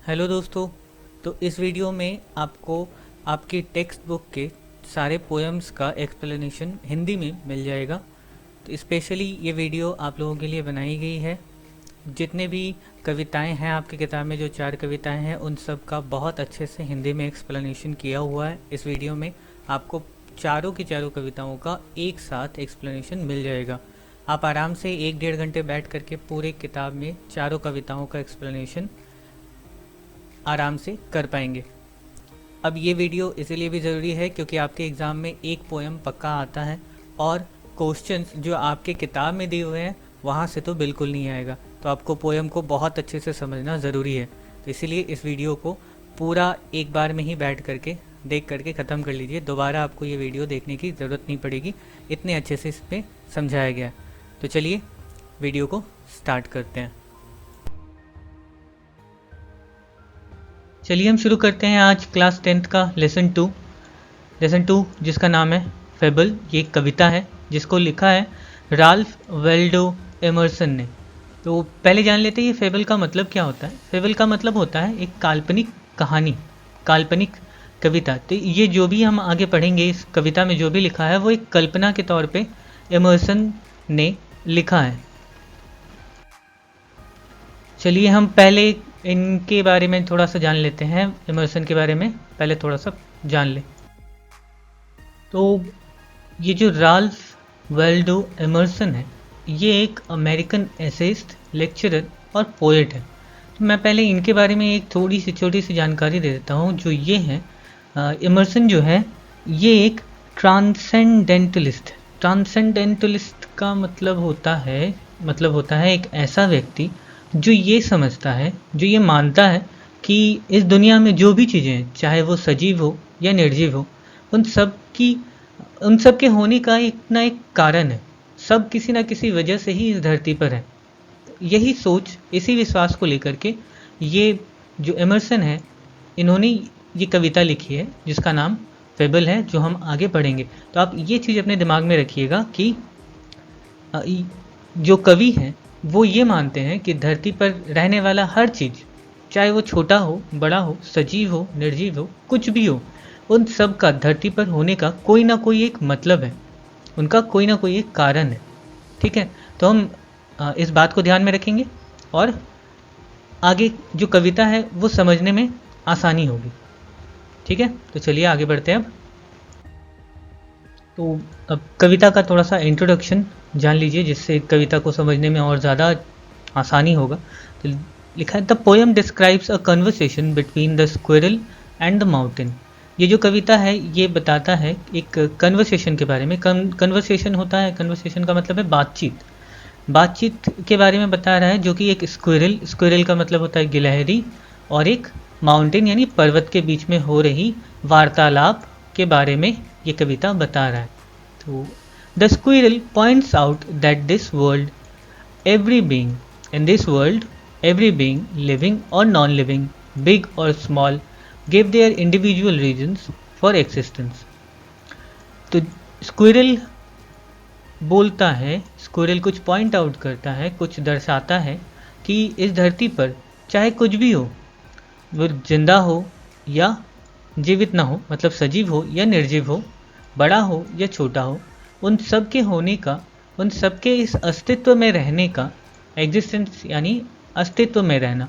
Hello दोस्तों। तो इस वीडियो में आपको आपकी टेक्स्ट बुक के सारे पोएम्स का एक्सप्लेनेशन हिंदी में मिल जाएगा। तो स्पेशली ये वीडियो आप लोगों के लिए बनाई गई है। जितने भी कविताएं हैं आपकी किताब में, जो 4 कविताएं हैं, उन सब का बहुत अच्छे से हिंदी में एक्सप्लेनेशन किया हुआ है। इस वीडियो में आपको चारों की चारों कविताओं का एक साथ एक्सप्लेनेशन मिल जाएगा। आप आराम से 1-1.5 घंटे बैठ करके पूरे किताब में चारों कविताओं का एक्सप्लेनेशन आराम से कर पाएंगे। अब ये वीडियो इसीलिए भी ज़रूरी है क्योंकि आपके एग्ज़ाम में एक पोएम पक्का आता है और क्वेश्चंस जो आपके किताब में दिए हुए हैं वहाँ से तो बिल्कुल नहीं आएगा। तो आपको पोएम को बहुत अच्छे से समझना ज़रूरी है। तो इसीलिए इस वीडियो को पूरा एक बार में ही बैठ करके देख करके ख़त्म कर लीजिए। दोबारा आपको ये वीडियो देखने की ज़रूरत नहीं पड़ेगी, इतने अच्छे से इसमें समझाया गया है। तो चलिए वीडियो को स्टार्ट करते हैं। चलिए हम शुरू करते हैं आज क्लास 10th का लेसन 2 जिसका नाम है फेबल। ये एक कविता है जिसको लिखा है राल्फ वाल्डो एमर्सन ने। तो पहले जान लेते हैं ये फेबल का मतलब क्या होता है। फेबल का मतलब होता है एक काल्पनिक कहानी, काल्पनिक कविता। तो ये जो भी हम आगे पढ़ेंगे इस कविता में जो भी लिखा है वो एक कल्पना के तौर पे एमर्सन ने लिखा है। चलिए हम पहले इनके बारे में थोड़ा सा जान लेते हैं। एमर्सन के बारे में पहले थोड़ा सा जान ले। तो ये जो राल्फ वाल्डो एमर्सन है, ये एक अमेरिकन एसेइस्ट, लेक्चरर और पोएट है। तो मैं पहले इनके बारे में एक थोड़ी सी छोटी सी जानकारी दे देता हूँ। जो ये है एमर्सन जो है ये एक ट्रांसेंडेंटलिस्ट है। ट्रांसेंडेंटलिस्ट का मतलब होता है एक ऐसा व्यक्ति जो ये समझता है, जो ये मानता है कि इस दुनिया में जो भी चीज़ें हैं, चाहे वो सजीव हो या निर्जीव हो, उन सब के होने का एक ना एक कारण है। सब किसी ना किसी वजह से ही इस धरती पर है। यही सोच, इसी विश्वास को लेकर के ये जो एमर्सन है, इन्होंने ये कविता लिखी है जिसका नाम फेबल है, जो हम आगे पढ़ेंगे। तो आप ये चीज़ अपने दिमाग में रखिएगा कि जो कवि हैं वो ये मानते हैं कि धरती पर रहने वाला हर चीज़, चाहे वो छोटा हो, बड़ा हो, सजीव हो, निर्जीव हो, कुछ भी हो, उन सब का धरती पर होने का कोई ना कोई एक मतलब है, उनका कोई ना कोई एक कारण है। ठीक है, तो हम इस बात को ध्यान में रखेंगे और आगे जो कविता है वो समझने में आसानी होगी। ठीक है, तो चलिए आगे बढ़ते हैं। तो अब कविता का थोड़ा सा इंट्रोडक्शन जान लीजिए जिससे कविता को समझने में और ज़्यादा आसानी होगा। तो लिखा है the poem describes a conversation between the squirrel and the mountain. ये जो कविता है ये बताता है एक कन्वर्सेशन के बारे में। कन्वर्सेशन होता है, कन्वर्सेशन का मतलब है बातचीत के बारे में बता रहा है, जो कि एक स्क्विरल का मतलब होता है गिलहरी, और एक माउंटेन यानी पर्वत के बीच में हो रही वार्तालाप के बारे में ये कविता बता रहा है। तो the squirrel points out that this world every being in this world every being, living or non-living, big or small, gave their individual reasons for existence. तो स्क्विरल बोलता है, स्क्विरल कुछ पॉइंट आउट करता है, कुछ दर्शाता है कि इस धरती पर चाहे कुछ भी हो, वो जिंदा हो या जीवित ना हो, मतलब सजीव हो या निर्जीव हो, बड़ा हो या छोटा हो, उन सब के होने का, उन सब के इस अस्तित्व में रहने का, एग्जिस्टेंस यानी अस्तित्व में रहना,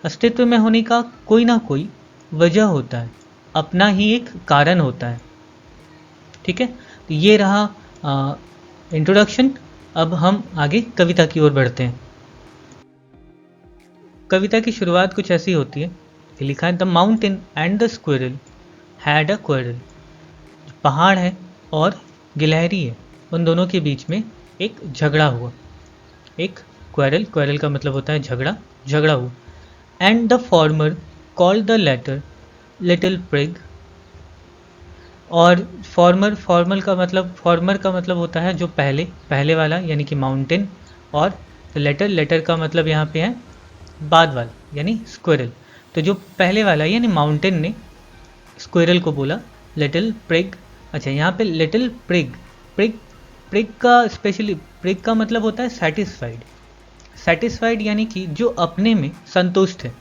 अस्तित्व में होने का कोई ना कोई वजह होता है, अपना ही एक कारण होता है। ठीक है, तो ये रहा इंट्रोडक्शन। अब हम आगे कविता की ओर बढ़ते हैं। कविता की शुरुआत कुछ ऐसी होती है, लिखा है the mountain and the squirrel had a quarrel. पहाड़ है और गिलहरी है, उन दोनों के बीच में एक झगड़ा हुआ। एक क्वेरल का मतलब होता है झगड़ा हुआ। And the former called the latter little prig. और फॉर्मर का मतलब होता है जो पहले वाला यानी कि माउंटेन, और लेटर का मतलब यहाँ पे है बाद वाला यानी स्क्विरल। तो जो पहले वाला यानी माउंटेन ने स्क्विरल को बोला लिटिल प्रिग। अच्छा, यहाँ पे लिटिल प्रिग का स्पेशली प्रिग का मतलब होता है सेटिस्फाइड यानी कि जो अपने में संतुष्ट है,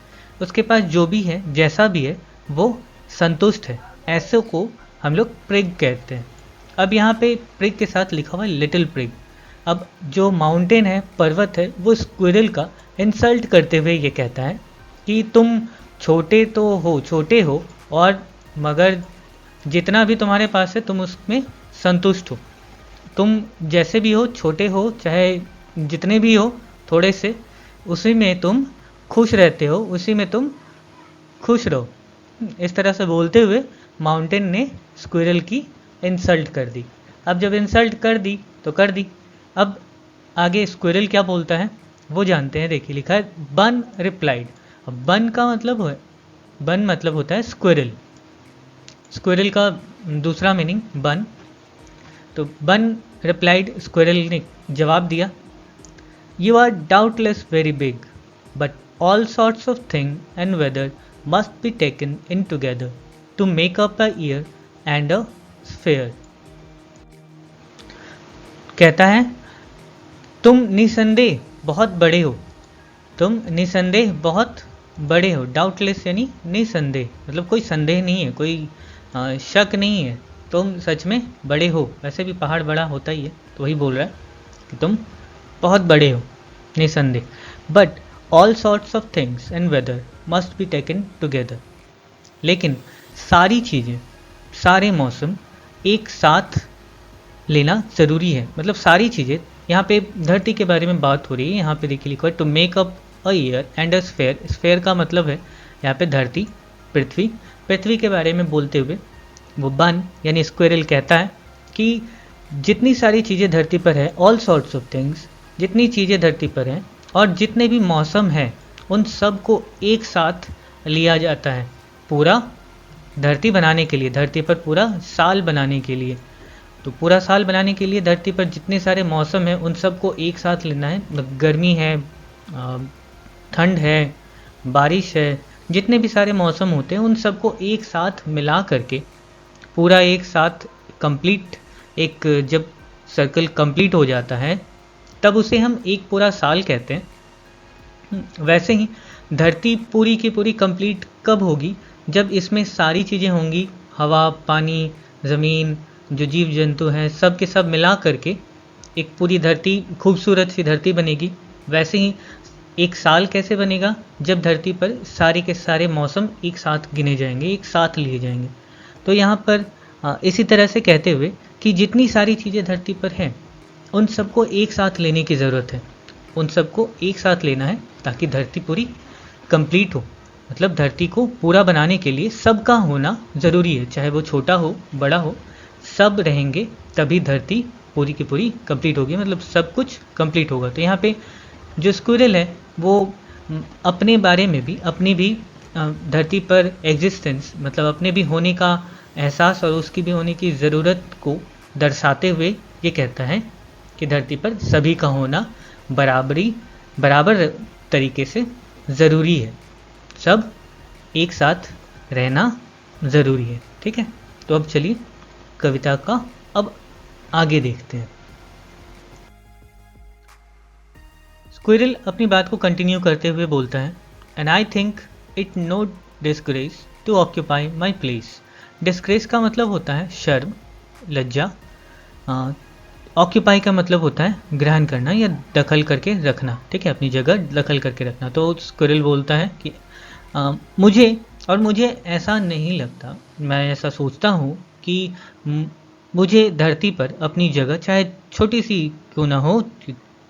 उसके पास जो भी है, जैसा भी है, वो संतुष्ट है। ऐसे को हम लोग प्रिग कहते हैं। अब यहाँ पे प्रिग के साथ लिखा हुआ है लिटिल प्रिग। अब जो माउंटेन है, पर्वत है, वो स्क्विरल का इंसल्ट करते हुए ये कहता है कि तुम छोटे हो और मगर जितना भी तुम्हारे पास है तुम उसमें संतुष्ट हो। तुम जैसे भी हो, छोटे हो चाहे जितने भी हो, थोड़े से, उसी में तुम खुश रहते हो, उसी में तुम खुश रहो। इस तरह से बोलते हुए माउंटेन ने स्क्विरल की इंसल्ट कर दी। अब जब इंसल्ट कर दी तो कर दी। अब आगे स्क्विरल क्या बोलता है वो जानते हैं। देखिए लिखा है बन रिप्लाइड। अब बन का मतलब है, बन मतलब होता है स्क्विरल। स्क्विरल का दूसरा मीनिंग बन। तो बन रिप्लाइड, स्क्विरल ने जवाब दिया, you are doubtless very big, but all sorts of thing and weather must be taken in together to make up a year and a sphere। कहता है तुम निसंदेह बहुत बड़े हो, तुम निसंदेह बहुत बड़े हो। डाउटलेस यानी निसंदेह, मतलब कोई संदेह नहीं है, कोई शक नहीं है, तुम सच में बड़े हो। वैसे भी पहाड़ बड़ा होता ही है, तो वही बोल रहा है कि तुम बहुत बड़े हो, निसंदेह। But all sorts of things and weather must be taken together. लेकिन सारी चीज़ें, सारे मौसम एक साथ लेना ज़रूरी है। मतलब सारी चीज़ें, यहाँ पे धरती के बारे में बात हो रही है। यहाँ पे देखिए लिखा है to make up a year and a sphere. Sphere का मतलब है यहाँ पे धरती, पृथ्वी। पृथ्वी के बारे में बोलते हुए वो बन यानी स्क्विरल कहता है कि जितनी सारी चीज़ें धरती पर है, ऑल सॉर्ट्स ऑफ थिंग्स, जितनी चीज़ें धरती पर हैं और जितने भी मौसम हैं, उन सब को एक साथ लिया जाता है पूरा धरती बनाने के लिए, धरती पर पूरा साल बनाने के लिए। तो पूरा साल बनाने के लिए धरती पर जितने सारे मौसम हैं उन सब को एक साथ लेना है। गर्मी है, ठंड है, बारिश है, जितने भी सारे मौसम होते हैं उन सबको एक साथ मिला करके पूरा एक साथ कंप्लीट, एक जब सर्कल कंप्लीट हो जाता है तब उसे हम एक पूरा साल कहते हैं। वैसे ही धरती पूरी की पूरी कंप्लीट कब होगी, जब इसमें सारी चीज़ें होंगी, हवा, पानी, ज़मीन, जो जीव जंतु हैं, सब के सब मिला करके एक पूरी धरती, खूबसूरत सी धरती बनेगी। वैसे ही एक साल कैसे बनेगा, जब धरती पर सारे के सारे मौसम एक साथ गिने जाएंगे, एक साथ लिए जाएंगे। तो यहाँ पर इसी तरह से कहते हुए कि जितनी सारी चीज़ें धरती पर हैं उन सबको एक साथ लेने की ज़रूरत है, उन सबको एक साथ लेना है ताकि धरती पूरी कंप्लीट हो। मतलब धरती को पूरा बनाने के लिए सबका होना ज़रूरी है, चाहे वो छोटा हो बड़ा हो, सब रहेंगे तभी धरती पूरी की पूरी कंप्लीट होगी, मतलब सब कुछ कंप्लीट होगा। तो यहाँ पे जो स्क्विरल है वो अपने बारे में भी, अपनी भी धरती पर एग्जिस्टेंस, मतलब अपने भी होने का एहसास और उसकी भी होने की ज़रूरत को दर्शाते हुए ये कहता है कि धरती पर सभी का होना बराबर तरीके से ज़रूरी है, सब एक साथ रहना ज़रूरी है। ठीक है, तो अब चलिए कविता का अब आगे देखते हैं। स्क्विरल अपनी बात को कंटिन्यू करते हुए बोलता है, and I think it no disgrace to occupy my place. Disgrace का मतलब होता है शर्म, लज्जा। ऑक्यूपाई का मतलब होता है ग्रहण करना या दखल करके रखना। ठीक है, अपनी जगह दखल करके रखना। तो स्क्विरल बोलता है कि मुझे ऐसा नहीं लगता, मैं ऐसा सोचता हूँ कि मुझे धरती पर अपनी जगह, चाहे छोटी सी क्यों ना हो,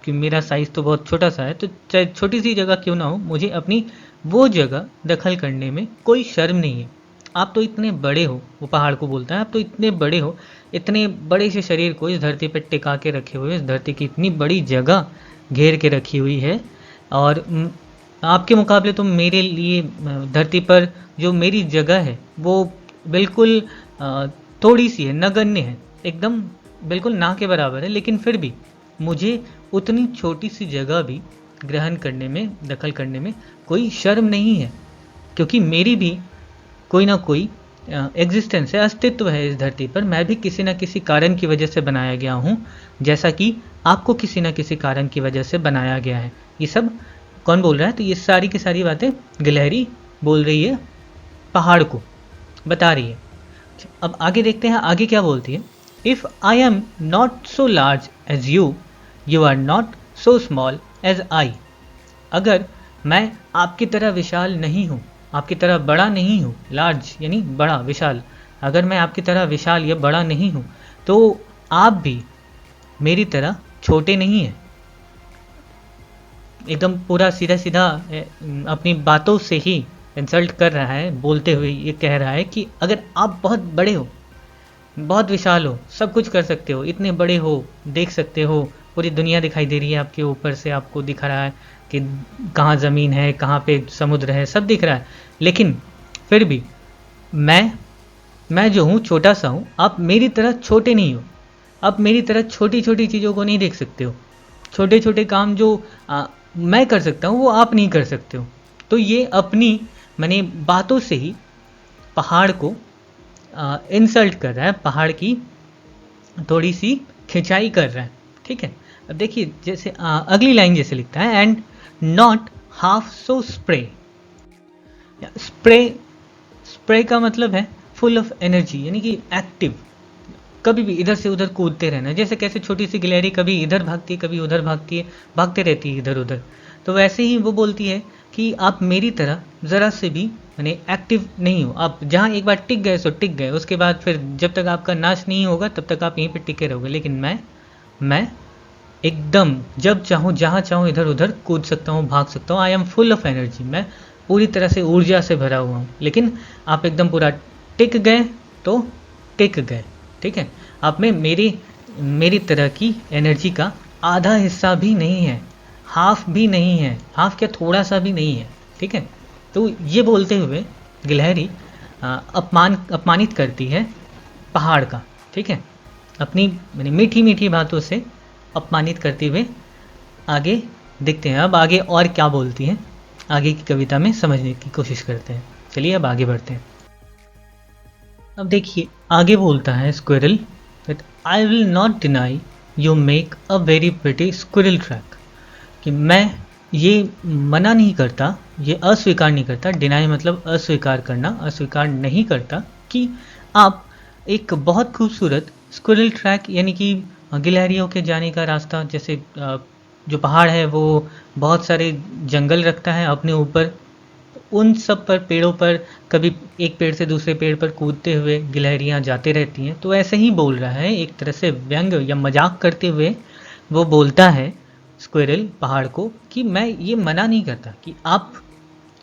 कि मेरा साइज़ तो बहुत छोटा सा है, तो चाहे छोटी सी जगह क्यों ना हो, मुझे अपनी वो जगह दखल करने में कोई शर्म नहीं है। आप तो इतने बड़े हो, वो पहाड़ को बोलता है, आप तो इतने बड़े हो, इतने बड़े से शरीर को इस धरती पर टिका के रखे हुए, इस धरती की इतनी बड़ी जगह घेर के रखी हुई है, और आपके मुकाबले तो मेरे लिए धरती पर जो मेरी जगह है वो बिल्कुल थोड़ी सी है, नगण्य है, एकदम बिल्कुल ना के बराबर है। लेकिन फिर भी मुझे उतनी छोटी सी जगह भी ग्रहण करने में, दखल करने में कोई शर्म नहीं है, क्योंकि मेरी भी कोई ना कोई एग्जिस्टेंस है, अस्तित्व है इस धरती पर। मैं भी किसी न किसी कारण की वजह से बनाया गया हूँ, जैसा कि आपको किसी न किसी कारण की वजह से बनाया गया है। ये सब कौन बोल रहा है? तो ये सारी की सारी बातें गिलहरी बोल रही है पहाड़ को, बता रही है। अब आगे देखते हैं आगे क्या बोलती है। If I am not so large as you, you are not so small as I. अगर मैं आपकी तरह विशाल नहीं हूँ, आपकी तरह बड़ा नहीं हूँ, लार्ज यानी बड़ा, विशाल, अगर मैं आपकी तरह विशाल या बड़ा नहीं हूँ तो आप भी मेरी तरह छोटे नहीं हैं। एकदम पूरा सीधा सीधा अपनी बातों से ही इंसल्ट कर रहा है, बोलते हुए ये कह रहा है कि अगर आप बहुत बड़े हो, बहुत विशाल हो, सब कुछ कर सकते हो, इतने बड़े हो, देख सकते हो, पूरी दुनिया दिखाई दे रही है आपके ऊपर से, आपको दिख रहा है कि कहाँ ज़मीन है, कहाँ पे समुद्र है, सब दिख रहा है, लेकिन फिर भी मैं जो हूँ छोटा सा हूँ, आप मेरी तरह छोटे नहीं हो, आप मेरी तरह छोटी छोटी चीज़ों को नहीं देख सकते हो, छोटे छोटे काम जो मैं कर सकता हूँ वो आप नहीं कर सकते हो। तो ये अपनी मैंने बातों से ही पहाड़ को इंसल्ट कर रहा है, पहाड़ की थोड़ी सी खिंचाई कर रहा है। ठीक है, अब देखिए जैसे अगली लाइन जैसे लिखता है, and not half so spray. Spray spray का मतलब है फुल ऑफ एनर्जी, यानी कि एक्टिव, कभी भी इधर से उधर कूदते रहना। जैसे कैसे छोटी सी गिलहरी कभी इधर भागती है, कभी उधर भागती है, भागते रहती है इधर उधर, तो वैसे ही वो बोलती है कि आप मेरी तरह ज़रा से भी यानी एक्टिव नहीं हो। आप जहाँ एक बार टिक गए सो टिक गए, उसके बाद फिर जब तक आपका नाश नहीं होगा तब तक आप यहीं पे टिके रहोगे। लेकिन मैं एकदम जब चाहूँ जहाँ चाहूँ इधर उधर कूद सकता हूँ, भाग सकता हूँ। I am full of energy, मैं पूरी तरह से ऊर्जा से भरा हुआ हूँ। लेकिन आप एकदम पूरा टिक गए तो टिक गए। ठीक है, आप में मेरी तरह की एनर्जी का आधा हिस्सा भी नहीं है, हाफ भी नहीं है, हाफ क्या थोड़ा सा भी नहीं है। ठीक है, तो ये बोलते हुए गिलहरी अपमानित करती है पहाड़ का। ठीक है, अपनी मीठी मीठी बातों से अपमानित करते हुए आगे देखते हैं। अब आगे और क्या बोलती हैं, आगे की कविता में समझने की कोशिश करते हैं। चलिए अब आगे बढ़ते हैं। अब देखिए आगे बोलता है squirrel that I will not deny you make a very pretty squirrel track, कि मैं ये मना नहीं करता, ये अस्वीकार नहीं करता, डिनाई मतलब अस्वीकार करना, अस्वीकार नहीं करता कि आप एक बहुत खूबसूरत स्क्विरल ट्रैक यानी कि गिलहरियों के जाने का रास्ता, जैसे जो पहाड़ है वो बहुत सारे जंगल रखता है अपने ऊपर, उन सब पर पेड़ों पर कभी एक पेड़ से दूसरे पेड़ पर कूदते हुए गिलहरियाँ जाते रहती हैं। तो ऐसे ही बोल रहा है, एक तरह से व्यंग या मजाक करते हुए वो बोलता है स्क्विरल पहाड़ को कि मैं ये मना नहीं करता कि आप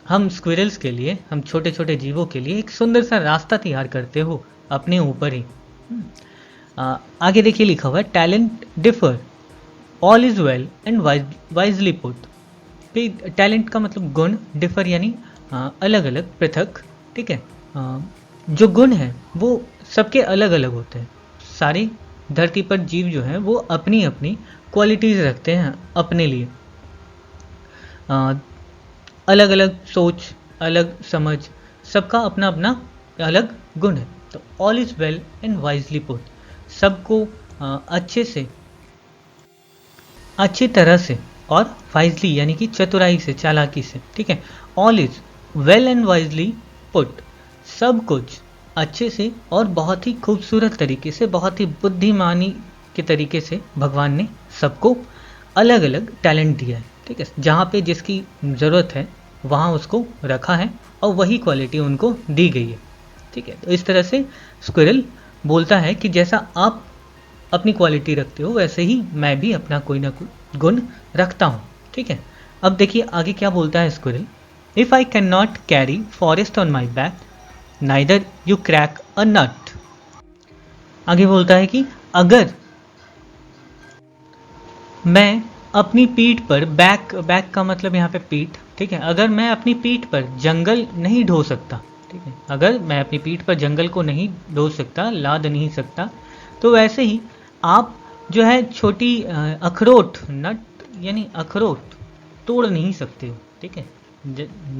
हम स्क्विरल्स के लिए, हम छोटे छोटे जीवों के लिए एक सुंदर सा रास्ता तैयार करते हो अपने ऊपर ही। आगे देखिए लिखा हुआ है talent differ all is well and wisely put. Talent का मतलब गुण, डिफर यानी अलग अलग, पृथक। ठीक है, जो गुण है वो सबके अलग अलग होते हैं। सारी धरती पर जीव जो हैं वो अपनी अपनी क्वालिटीज़ रखते हैं अपने लिए, अलग अलग सोच, अलग समझ, सबका अपना अपना अलग गुण है। तो all is well and wisely put, सबको अच्छे से, अच्छी तरह से और वाइजली यानी कि चतुराई से, चालाकी से। ठीक है, all is well and wisely put, सब कुछ अच्छे से और बहुत ही खूबसूरत तरीके से, बहुत ही बुद्धिमानी के तरीके से भगवान ने सबको अलग अलग टैलेंट दिया है। ठीक है, जहाँ पे जिसकी ज़रूरत है वहाँ उसको रखा है और वही क्वालिटी उनको दी गई है। ठीक है, तो इस तरह से स्क्विरल बोलता है कि जैसा आप अपनी क्वालिटी रखते हो वैसे ही मैं भी अपना कोई ना कोई गुण रखता हूँ। ठीक है, अब देखिए आगे क्या बोलता है squirrel, if I can not carry forest on my back neither you crack a nut. आगे बोलता है कि अगर मैं अपनी पीठ पर, बैक का मतलब यहाँ पे पीठ, ठीक है, अगर मैं अपनी पीठ पर जंगल नहीं ढो सकता, ठीक है, अगर मैं अपनी पीठ पर जंगल को नहीं ढो सकता, लाद नहीं सकता, तो वैसे ही आप जो है छोटी अखरोट, नट यानी अखरोट तोड़ नहीं सकते हो। ठीक है,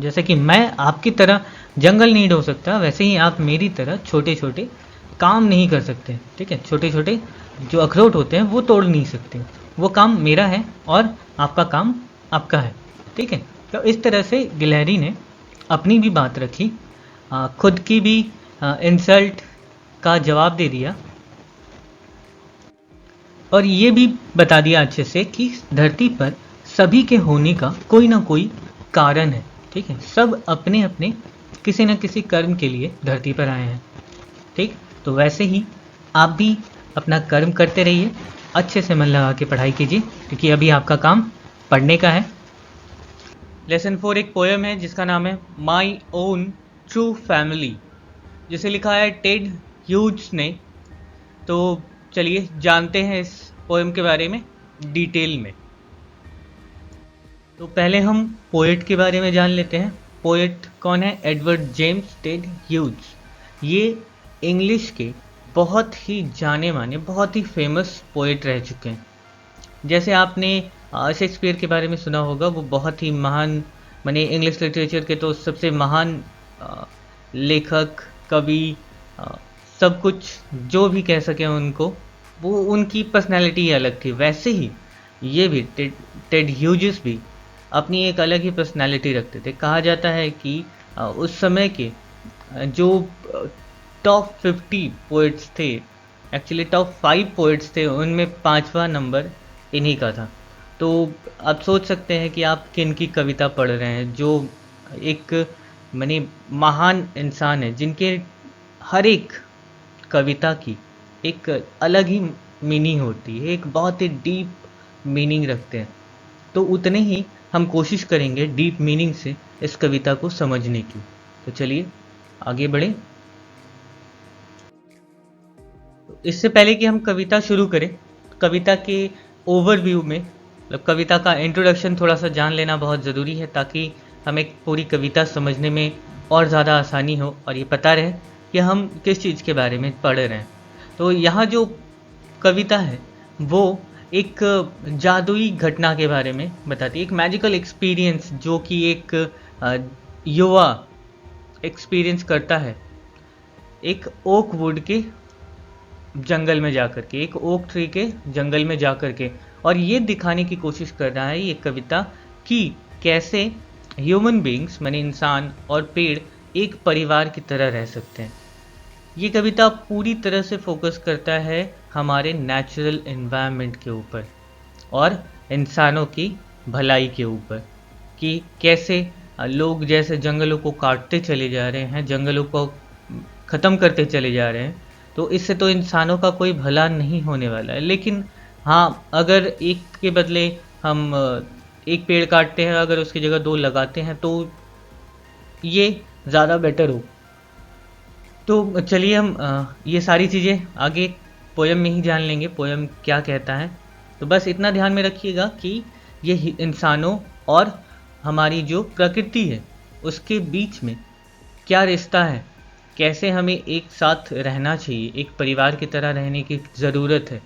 जैसे कि मैं आपकी तरह जंगल नहीं ढो सकता, वैसे ही आप मेरी तरह छोटे छोटे काम नहीं कर सकते। ठीक है, छोटे छोटे जो अखरोट होते हैं वो तोड़ नहीं सकते, वो काम मेरा है और आपका काम आपका है। ठीक है। तो इस तरह से गिलहरी ने अपनी भी बात रखी, खुद की भी इंसल्ट का जवाब दे दिया, और ये भी बता दिया अच्छे से कि धरती पर सभी के होने का कोई ना कोई कारण है। ठीक है, सब अपने अपने किसी न किसी कर्म के लिए धरती पर आए हैं। ठीक, तो वैसे ही आप भी अपना कर्म करते रहिए, अच्छे से मन लगा के पढ़ाई कीजिए, क्योंकि अभी आपका काम पढ़ने का है। लेसन 4 एक पोएम है जिसका नाम है माई ओन ट्रू फैमिली, जिसे लिखा है टेड ह्यूज ने। तो चलिए जानते हैं इस पोएम के बारे में डिटेल में। तो पहले हम पोएट के बारे में जान लेते हैं। पोएट कौन है? Edward James Ted Hughes. ये इंग्लिश के बहुत ही जाने माने, बहुत ही फेमस पोएट रह चुके हैं। जैसे आपने शेक्सपियर के बारे में सुना होगा, वो बहुत ही महान, माने इंग्लिश लिटरेचर के तो सबसे महान लेखक, कवि, सब कुछ जो भी कह सकें उनको, वो उनकी पर्सनैलिटी अलग थी। वैसे ही ये भी टेड ह्यूजेस भी अपनी एक अलग ही पर्सनैलिटी रखते थे। कहा जाता है कि उस समय के जो टॉप 50 पोइट्स थे, एक्चुअली टॉप 5 पोइट्स थे, उनमें 5वां नंबर इन्हीं का था। तो आप सोच सकते हैं कि आप किन की कविता पढ़ रहे हैं, जो एक माने महान इंसान है, जिनके हर एक कविता की एक अलग ही मीनिंग होती है, एक बहुत ही डीप मीनिंग रखते हैं। तो उतने ही हम कोशिश करेंगे डीप मीनिंग से इस कविता को समझने की। तो चलिए आगे बढ़ें। इससे पहले कि हम कविता शुरू करें, कविता के ओवरव्यू में, मतलब कविता का इंट्रोडक्शन थोड़ा सा जान लेना बहुत ज़रूरी है, ताकि हमें पूरी कविता समझने में और ज़्यादा आसानी हो और ये पता रहे कि हम किस चीज़ के बारे में पढ़ रहे हैं। तो यहाँ जो कविता है वो एक जादुई घटना के बारे में बताती है, एक मैजिकल एक्सपीरियंस जो कि एक युवा एक्सपीरियंस करता है एक ओक वुड के जंगल में जाकर के, एक ओक ट्री के जंगल में जाकर के, और ये दिखाने की कोशिश कर रहा है ये कविता कि कैसे ह्यूमन बीइंग्स माने इंसान और पेड़ एक परिवार की तरह रह सकते हैं। ये कविता पूरी तरह से फोकस करता है हमारे नेचुरल एनवायरनमेंट के ऊपर और इंसानों की भलाई के ऊपर, कि कैसे लोग जैसे जंगलों को काटते चले जा रहे हैं, जंगलों को ख़त्म करते चले जा रहे हैं, तो इससे तो इंसानों का कोई भला नहीं होने वाला है। लेकिन हाँ, अगर एक के बदले हम एक पेड़ काटते हैं, अगर उसकी जगह 2 लगाते हैं, तो ये ज़्यादा बेटर हो। तो चलिए हम ये सारी चीज़ें आगे पोयम में ही जान लेंगे, पोयम क्या कहता है। तो बस इतना ध्यान में रखिएगा कि ये इंसानों और हमारी जो प्रकृति है उसके बीच में क्या रिश्ता है, कैसे हमें एक साथ रहना चाहिए, एक परिवार की तरह रहने की ज़रूरत है,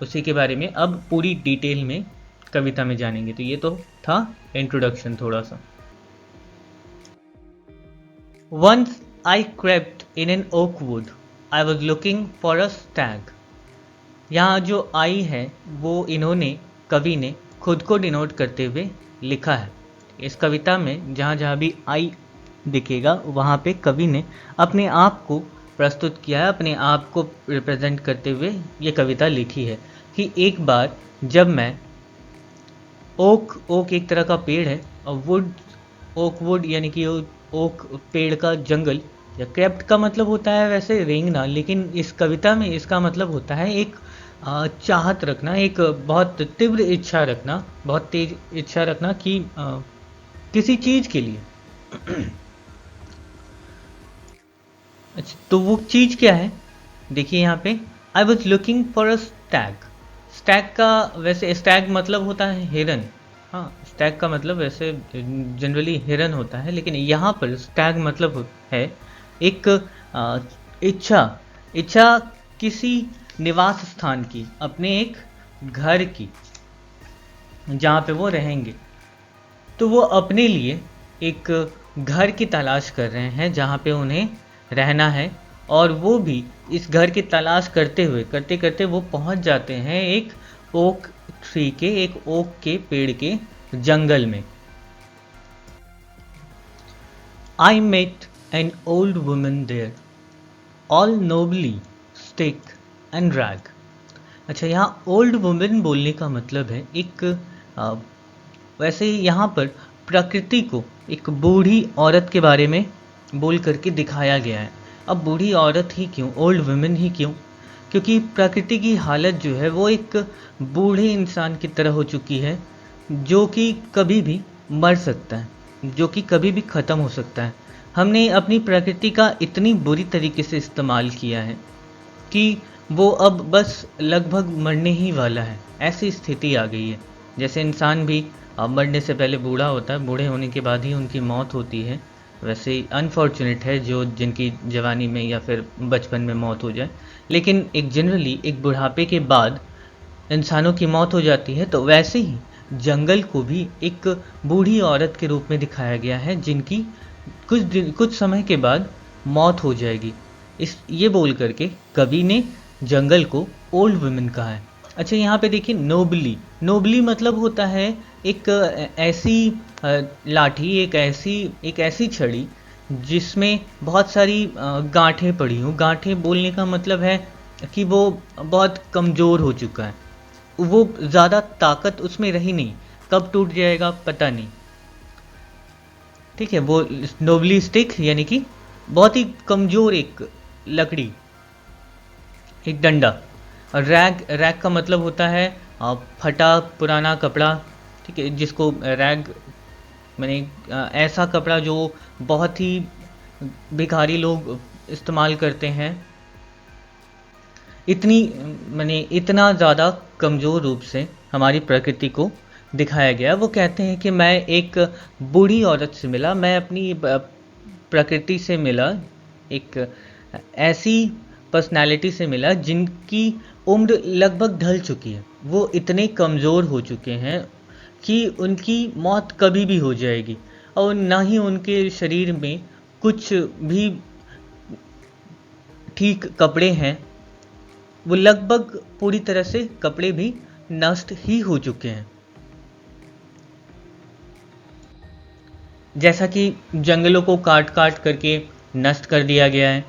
उसी के बारे में अब पूरी डिटेल में कविता में जानेंगे। तो ये तो था इंट्रोडक्शन थोड़ा सा। Once I crept in an oak wood. I was looking for a stag. यहाँ जो आई है वो इन्होंने, कवि ने खुद को डिनोट करते हुए लिखा है। इस कविता में जहाँ जहाँ भी आई दिखेगा वहाँ पे कवि ने अपने आप को प्रस्तुत किया है, अपने आप को रिप्रेजेंट करते हुए ये कविता लिखी है कि एक बार जब मैं ओक एक तरह का पेड़ है, और ओक वुड यानी कि ओक पेड़ का जंगल, या क्रेप्ट का मतलब होता है वैसे रेंगना, लेकिन इस कविता में इसका मतलब होता है एक चाहत रखना, एक बहुत तीव्र इच्छा रखना, बहुत तेज इच्छा रखना कि किसी चीज़ के लिए। अच्छा, तो वो चीज़ क्या है? देखिए यहाँ पे I was looking for a Stag. Stag का वैसे स्टैग मतलब होता है हिरन। हाँ, स्टैग का मतलब वैसे जनरली हिरन होता है, लेकिन यहाँ पर स्टैग मतलब है एक इच्छा किसी निवास स्थान की, अपने एक घर की, जहाँ पे वो रहेंगे। तो वो अपने लिए एक घर की तलाश कर रहे हैं जहाँ पे उन्हें रहना है, और वो भी इस घर की तलाश करते करते वो पहुँच जाते हैं एक ओक ट्री के, एक ओक के पेड़ के जंगल में। I met an old woman there, all nobly stick and rag. अच्छा, यहाँ ओल्ड वुमेन बोलने का मतलब है एक वैसे ही यहाँ पर प्रकृति को एक बूढ़ी औरत के बारे में बोल करके दिखाया गया है। अब बूढ़ी औरत ही क्यों, ओल्ड वुमेन ही क्यों? क्योंकि प्रकृति की हालत जो है वो एक बूढ़े इंसान की तरह हो चुकी है, जो कि कभी भी मर सकता है, जो कि कभी भी ख़त्म हो सकता है। हमने अपनी प्रकृति का इतनी बुरी तरीके से इस्तेमाल किया है कि वो अब बस लगभग मरने ही वाला है, ऐसी स्थिति आ गई है। जैसे इंसान भी मरने से पहले बूढ़ा होता है, बूढ़े होने के बाद ही उनकी मौत होती है, वैसे ही अनफॉर्चुनेट है जो जिनकी जवानी में या फिर बचपन में मौत हो जाए, लेकिन एक जनरली एक बुढ़ापे के बाद इंसानों की मौत हो जाती है। तो वैसे ही जंगल को भी एक बूढ़ी औरत के रूप में दिखाया गया है, जिनकी कुछ समय के बाद मौत हो जाएगी। इस ये बोल करके कवि ने जंगल को ओल्ड वुमेन कहा है। अच्छा, यहाँ पे देखिए नोबली, नोबली मतलब होता है एक ऐसी लाठी, एक ऐसी छड़ी जिसमें बहुत सारी गांठें पड़ी हों। गांठें बोलने का मतलब है कि वो बहुत कमज़ोर हो चुका है, वो ज़्यादा ताकत उसमें रही नहीं, कब टूट जाएगा पता नहीं। ठीक है, वो नोबली स्टिक यानी कि बहुत ही कमज़ोर एक लकड़ी, एक डंडा। और रैग, रैग का मतलब होता है फटा पुराना कपड़ा। ठीक है, जिसको रैग मैंने ऐसा कपड़ा जो बहुत ही भिखारी लोग इस्तेमाल करते हैं। इतनी मैंने इतना ज़्यादा कमज़ोर रूप से हमारी प्रकृति को दिखाया गया। वो कहते हैं कि मैं एक बूढ़ी औरत से मिला, मैं अपनी प्रकृति से मिला, एक ऐसी पर्सनालिटी से मिला जिनकी उम्र लगभग ढल चुकी है। वो इतने कमज़ोर हो चुके हैं कि उनकी मौत कभी भी हो जाएगी, और ना ही उनके शरीर में कुछ भी ठीक कपड़े हैं। वो लगभग पूरी तरह से कपड़े भी नष्ट ही हो चुके हैं। जैसा कि जंगलों को काट काट करके नष्ट कर दिया गया है,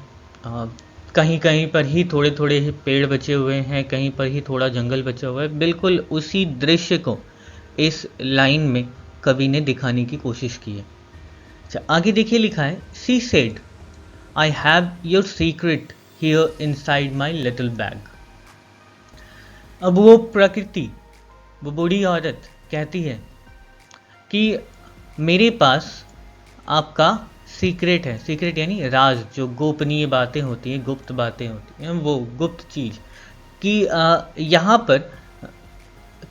कहीं कहीं पर ही थोड़े थोड़े ही पेड़ बचे हुए हैं, कहीं पर ही थोड़ा जंगल बचा हुआ है। बिल्कुल उसी दृश्य को इस लाइन में कवि ने दिखाने की कोशिश की है। अच्छा, आगे देखिए लिखा है, she said I have your secret here inside my little bag. अब वो प्रकृति, वो बूढ़ी औरत कहती है कि मेरे पास आपका सीक्रेट है। सीक्रेट यानी राज, जो गोपनीय बातें होती हैं, गुप्त बातें होती हैं, वो गुप्त चीज़ कि यहाँ पर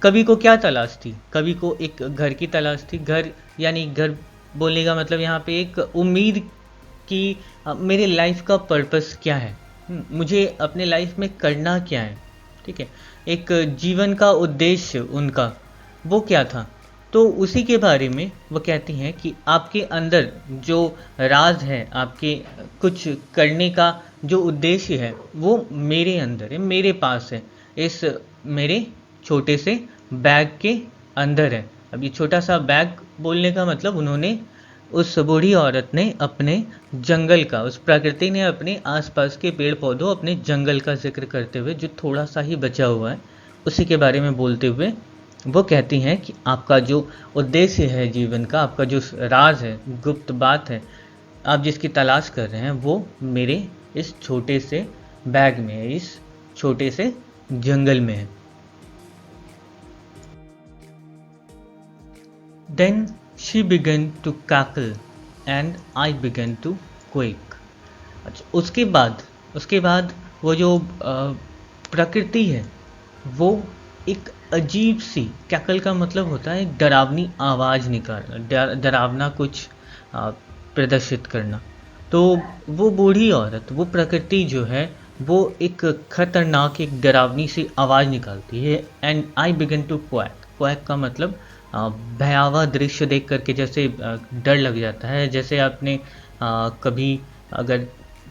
कवि को क्या तलाश थी? कवि को एक घर की तलाश थी। घर यानी घर बोलने का मतलब यहाँ पे एक उम्मीद कि मेरे लाइफ का पर्पस क्या है, मुझे अपने लाइफ में करना क्या है। ठीक है, एक जीवन का उद्देश्य उनका वो क्या था, तो उसी के बारे में वो कहती हैं कि आपके अंदर जो राज है, आपके कुछ करने का जो उद्देश्य है, वो मेरे अंदर है, मेरे पास है, इस मेरे छोटे से बैग के अंदर है। अब ये छोटा सा बैग बोलने का मतलब उन्होंने, उस बूढ़ी औरत ने अपने जंगल का, उस प्रकृति ने अपने आसपास के पेड़ पौधों, अपने जंगल का जिक्र करते हुए, जो थोड़ा सा ही बचा हुआ है उसी के बारे में बोलते हुए वो कहती हैं कि आपका जो उद्देश्य है जीवन का, आपका जो राज है, गुप्त बात है, आप जिसकी तलाश कर रहे हैं, वो मेरे इस छोटे से बैग में है, इस छोटे से जंगल में है। Then she began to cackle and I began to quake. अच्छा, उसके बाद वो जो प्रकृति है वो एक अजीब सी, कैकल का मतलब होता है डरावनी आवाज़ निकालना, डरावना कुछ प्रदर्शित करना। तो वो बूढ़ी औरत, वो प्रकृति जो है, वो एक खतरनाक, एक डरावनी सी आवाज़ निकालती है। And I began to quack, quack का मतलब भयावह दृश्य देख करके जैसे डर लग जाता है। जैसे आपने कभी अगर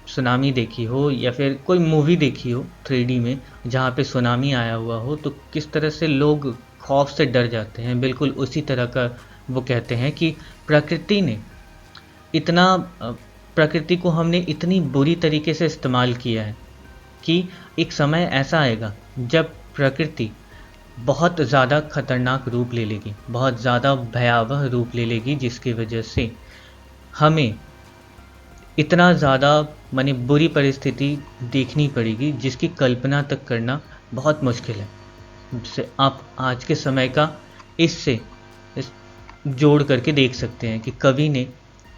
सुनामी देखी हो या फिर कोई मूवी देखी हो 3D में जहाँ पे सुनामी आया हुआ हो, तो किस तरह से लोग खौफ से डर जाते हैं, बिल्कुल उसी तरह का वो कहते हैं कि प्रकृति ने इतना प्रकृति को हमने इतनी बुरी तरीके से इस्तेमाल किया है कि एक समय ऐसा आएगा जब प्रकृति बहुत ज़्यादा खतरनाक रूप ले लेगी, बहुत ज़्यादा भयावह रूप ले लेगी, जिसकी वजह से हमें इतना ज़्यादा माने बुरी परिस्थिति देखनी पड़ेगी जिसकी कल्पना तक करना बहुत मुश्किल है। जिससे आप आज के समय का इससे जोड़ करके देख सकते हैं कि कवि ने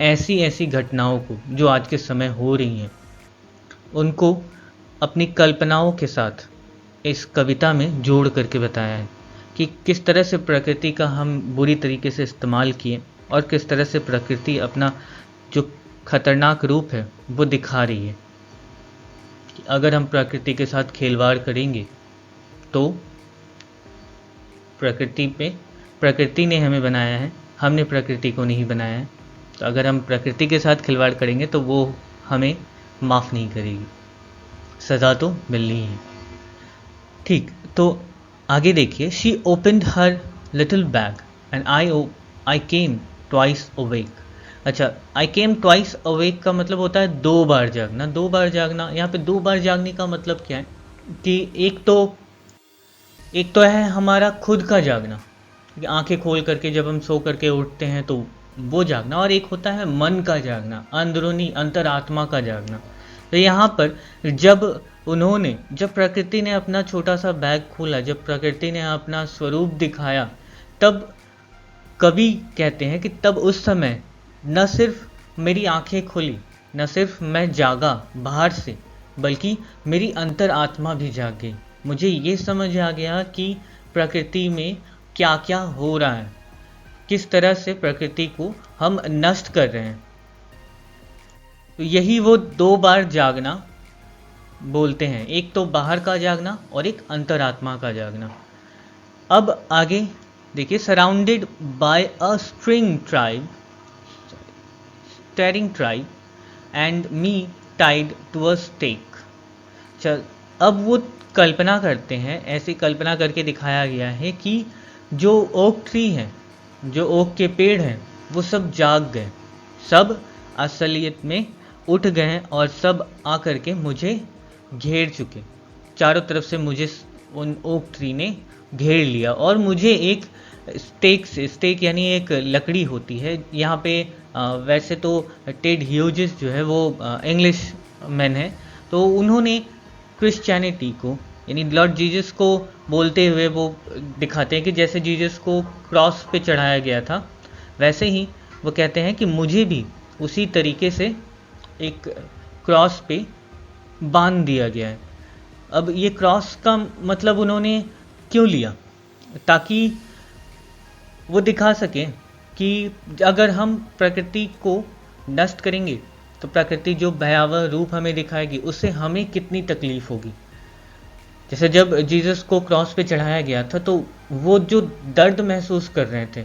ऐसी ऐसी घटनाओं को जो आज के समय हो रही हैं उनको अपनी कल्पनाओं के साथ इस कविता में जोड़ करके बताया है कि किस तरह से प्रकृति का हम बुरी तरीके से इस्तेमाल किए और किस तरह से प्रकृति अपना जो खतरनाक रूप है वो दिखा रही है कि अगर हम प्रकृति के साथ खिलवाड़ करेंगे तो प्रकृति ने हमें बनाया है, हमने प्रकृति को नहीं बनाया है। तो अगर हम प्रकृति के साथ खिलवाड़ करेंगे तो वो हमें माफ़ नहीं करेगी, सज़ा तो मिलनी है। ठीक, तो आगे देखिए, she opened her little bag and I came twice awake. अच्छा, आई केम ट्वाइस अवेक का मतलब होता है 2 बार जागना। 2 बार जागना, यहाँ पे 2 बार जागने का मतलब क्या है कि एक तो है हमारा खुद का जागना, आंखें खोल करके जब हम सो करके उठते हैं तो वो जागना, और एक होता है मन का जागना, अंदरूनी अंतरात्मा का जागना। तो यहाँ पर जब प्रकृति ने अपना छोटा सा बैग खोला, जब प्रकृति ने अपना स्वरूप दिखाया, तब कवि कहते हैं कि तब उस समय न सिर्फ मेरी आंखें खुली, न सिर्फ मैं जागा बाहर से, बल्कि मेरी अंतरात्मा भी जाग गई। मुझे ये समझ आ गया कि प्रकृति में क्या क्या हो रहा है, किस तरह से प्रकृति को हम नष्ट कर रहे हैं। तो यही वो 2 बार जागना बोलते हैं, एक तो बाहर का जागना और एक अंतरात्मा का जागना। अब आगे देखिए, surrounded by a staring tribe and me tied to a stake. चल, अब वो कल्पना करते हैं, ऐसी कल्पना करके दिखाया गया है कि जो ओक ट्री है, जो ओक के पेड़ हैं, वो सब जाग गए, सब असलियत में उठ गए और सब आकर के मुझे घेर चुके। चारों तरफ से मुझे उन ओक ट्री ने घेर लिया और मुझे एक स्टेक यानी एक लकड़ी होती है यहाँ पे। वैसे तो टेड ह्यूजेस जो है वो इंग्लिश मैन है, तो उन्होंने क्रिश्चियनिटी को यानी लॉर्ड जीसस को बोलते हुए वो दिखाते हैं कि जैसे जीसस को क्रॉस पे चढ़ाया गया था, वैसे ही वो कहते हैं कि मुझे भी उसी तरीके से एक क्रॉस पे बांध दिया गया है। अब ये क्रॉस का मतलब उन्होंने क्यों लिया, ताकि वो दिखा सकें कि अगर हम प्रकृति को नष्ट करेंगे तो प्रकृति जो भयावह रूप हमें दिखाएगी उससे हमें कितनी तकलीफ होगी। जैसे जब जीसस को क्रॉस पे चढ़ाया गया था तो वो जो दर्द महसूस कर रहे थे,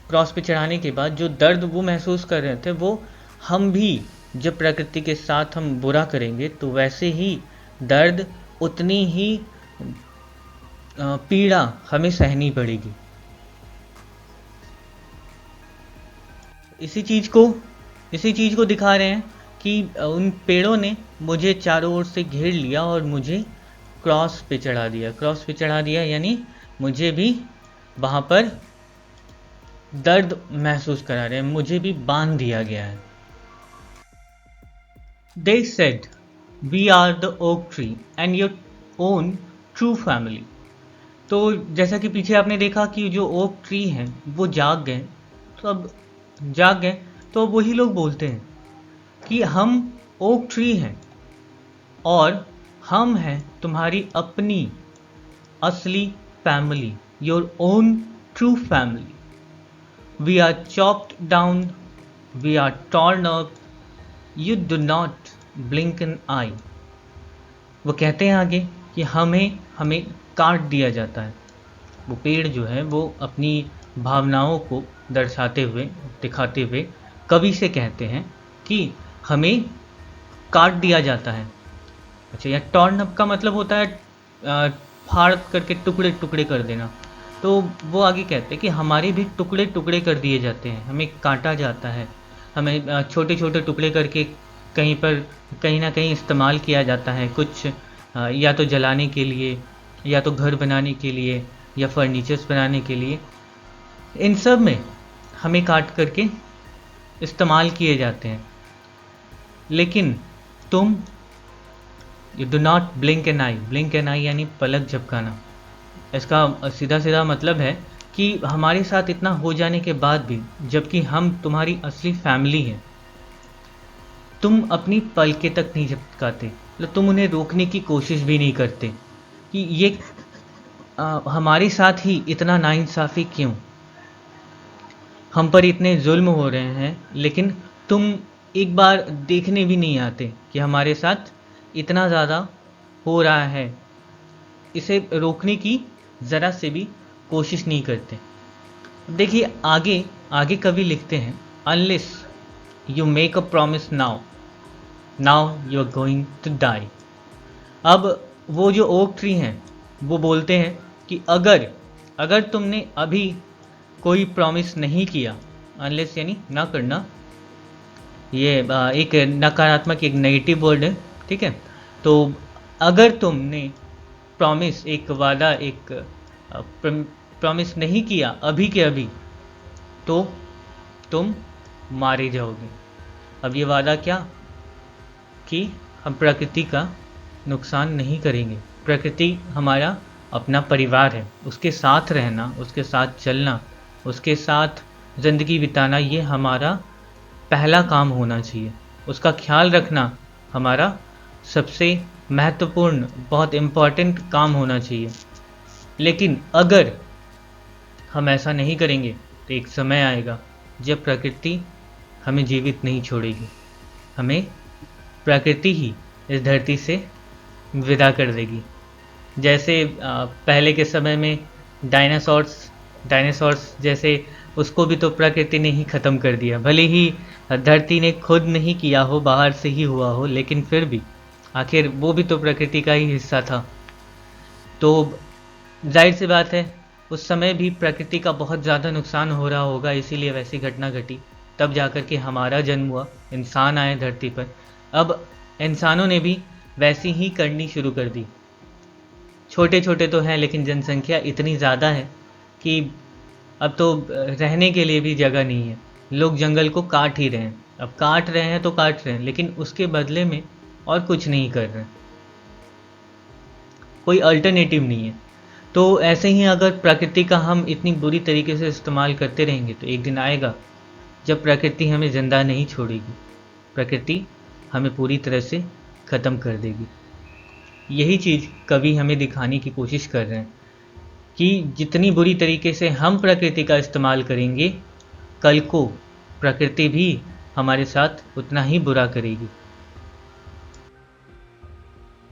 क्रॉस पे चढ़ाने के बाद जो दर्द वो महसूस कर रहे थे, वो हम भी जब प्रकृति के साथ हम बुरा करेंगे तो वैसे ही दर्द, उतनी ही पीड़ा हमें सहनी पड़ेगी। इसी चीज़ को दिखा रहे हैं कि उन पेड़ों ने मुझे चारों ओर से घेर लिया और मुझे क्रॉस पे चढ़ा दिया यानी मुझे भी वहाँ पर दर्द महसूस करा रहे हैं, मुझे भी बांध दिया गया है। They said, "We are the oak tree and your own true family." तो जैसा कि पीछे आपने देखा कि जो ओक ट्री हैं वो जाग गए, तो अब वही लोग बोलते हैं कि हम ओक ट्री हैं और हम हैं तुम्हारी अपनी असली family, your own true family. We are chopped down, we are torn up, you do not blink an eye. वो कहते हैं आगे कि हमें काट दिया जाता है। वो पेड़ जो है वो अपनी भावनाओं को दर्शाते हुए, दिखाते हुए कवि से कहते हैं कि हमें काट दिया जाता है। अच्छा, या टॉर्न अप का मतलब होता है फाड़ करके टुकड़े टुकड़े कर देना। तो वो आगे कहते हैं कि हमारे भी टुकड़े टुकड़े कर दिए जाते हैं, हमें काटा जाता है। हमें छोटे छोटे टुकड़े करके कहीं ना कहीं इस्तेमाल किया जाता है, कुछ या तो जलाने के लिए, या तो घर बनाने के लिए, या फर्नीचर्स बनाने के लिए। इन सब में हमें काट करके इस्तेमाल किए जाते हैं। लेकिन तुम, you do not blink an eye. Blink an eye यानी पलक झपकाना। इसका सीधा सीधा मतलब है कि हमारे साथ इतना हो जाने के बाद भी, जबकि हम तुम्हारी असली फैमिली हैं, तुम अपनी पलकें तक नहीं झपकाते, मतलब तुम उन्हें रोकने की कोशिश भी नहीं करते कि ये हमारे साथ ही इतना नाइंसाफ़ी क्यों, हम पर इतने जुल्म हो रहे हैं, लेकिन तुम एक बार देखने भी नहीं आते कि हमारे साथ इतना ज़्यादा हो रहा है, इसे रोकने की ज़रा से भी कोशिश नहीं करते। देखिए आगे आगे कवि लिखते हैं, unless you make a promise now, now you are going to die. अब वो जो ओक ट्री हैं वो बोलते हैं कि अगर अगर तुमने अभी कोई प्रॉमिस नहीं किया, अनलेस यानी ना करना, ये एक नकारात्मक, एक नेगेटिव वर्ड है, ठीक है। तो अगर तुमने प्रॉमिस, एक वादा, एक प्रॉमिस नहीं किया अभी के अभी, तो तुम मारे जाओगे। अब ये वादा क्या, कि हम प्रकृति का नुकसान नहीं करेंगे। प्रकृति हमारा अपना परिवार है, उसके साथ रहना, उसके साथ चलना, उसके साथ ज़िंदगी बिताना, ये हमारा पहला काम होना चाहिए। उसका ख्याल रखना हमारा सबसे महत्वपूर्ण, बहुत इम्पॉर्टेंट काम होना चाहिए। लेकिन अगर हम ऐसा नहीं करेंगे तो एक समय आएगा जब प्रकृति हमें जीवित नहीं छोड़ेगी, हमें प्रकृति ही इस धरती से विदा कर देगी। जैसे पहले के समय में डायनासोर्स जैसे, उसको भी तो प्रकृति ने ही ख़त्म कर दिया, भले ही धरती ने खुद नहीं किया हो, बाहर से ही हुआ हो, लेकिन फिर भी आखिर वो भी तो प्रकृति का ही हिस्सा था। तो जाहिर सी बात है उस समय भी प्रकृति का बहुत ज़्यादा नुकसान हो रहा होगा, इसीलिए वैसी घटना घटी। तब जाकर के हमारा जन्म हुआ, इंसान आए धरती पर। अब इंसानों ने भी वैसी ही करनी शुरू कर दी। छोटे छोटे तो हैं, लेकिन जनसंख्या इतनी ज़्यादा है कि अब तो रहने के लिए भी जगह नहीं है। लोग जंगल को काट ही रहे हैं। अब काट रहे हैं तो काट रहे हैं, लेकिन उसके बदले में और कुछ नहीं कर रहे हैं, कोई अल्टरनेटिव नहीं है। तो ऐसे ही अगर प्रकृति का हम इतनी बुरी तरीके से इस्तेमाल करते रहेंगे तो एक दिन आएगा जब प्रकृति हमें ज़िंदा नहीं छोड़ेगी, प्रकृति हमें पूरी तरह से ख़त्म कर देगी। यही चीज़ कवि हमें दिखाने की कोशिश कर रहे हैं कि जितनी बुरी तरीके से हम प्रकृति का इस्तेमाल करेंगे, कल को प्रकृति भी हमारे साथ उतना ही बुरा करेगी।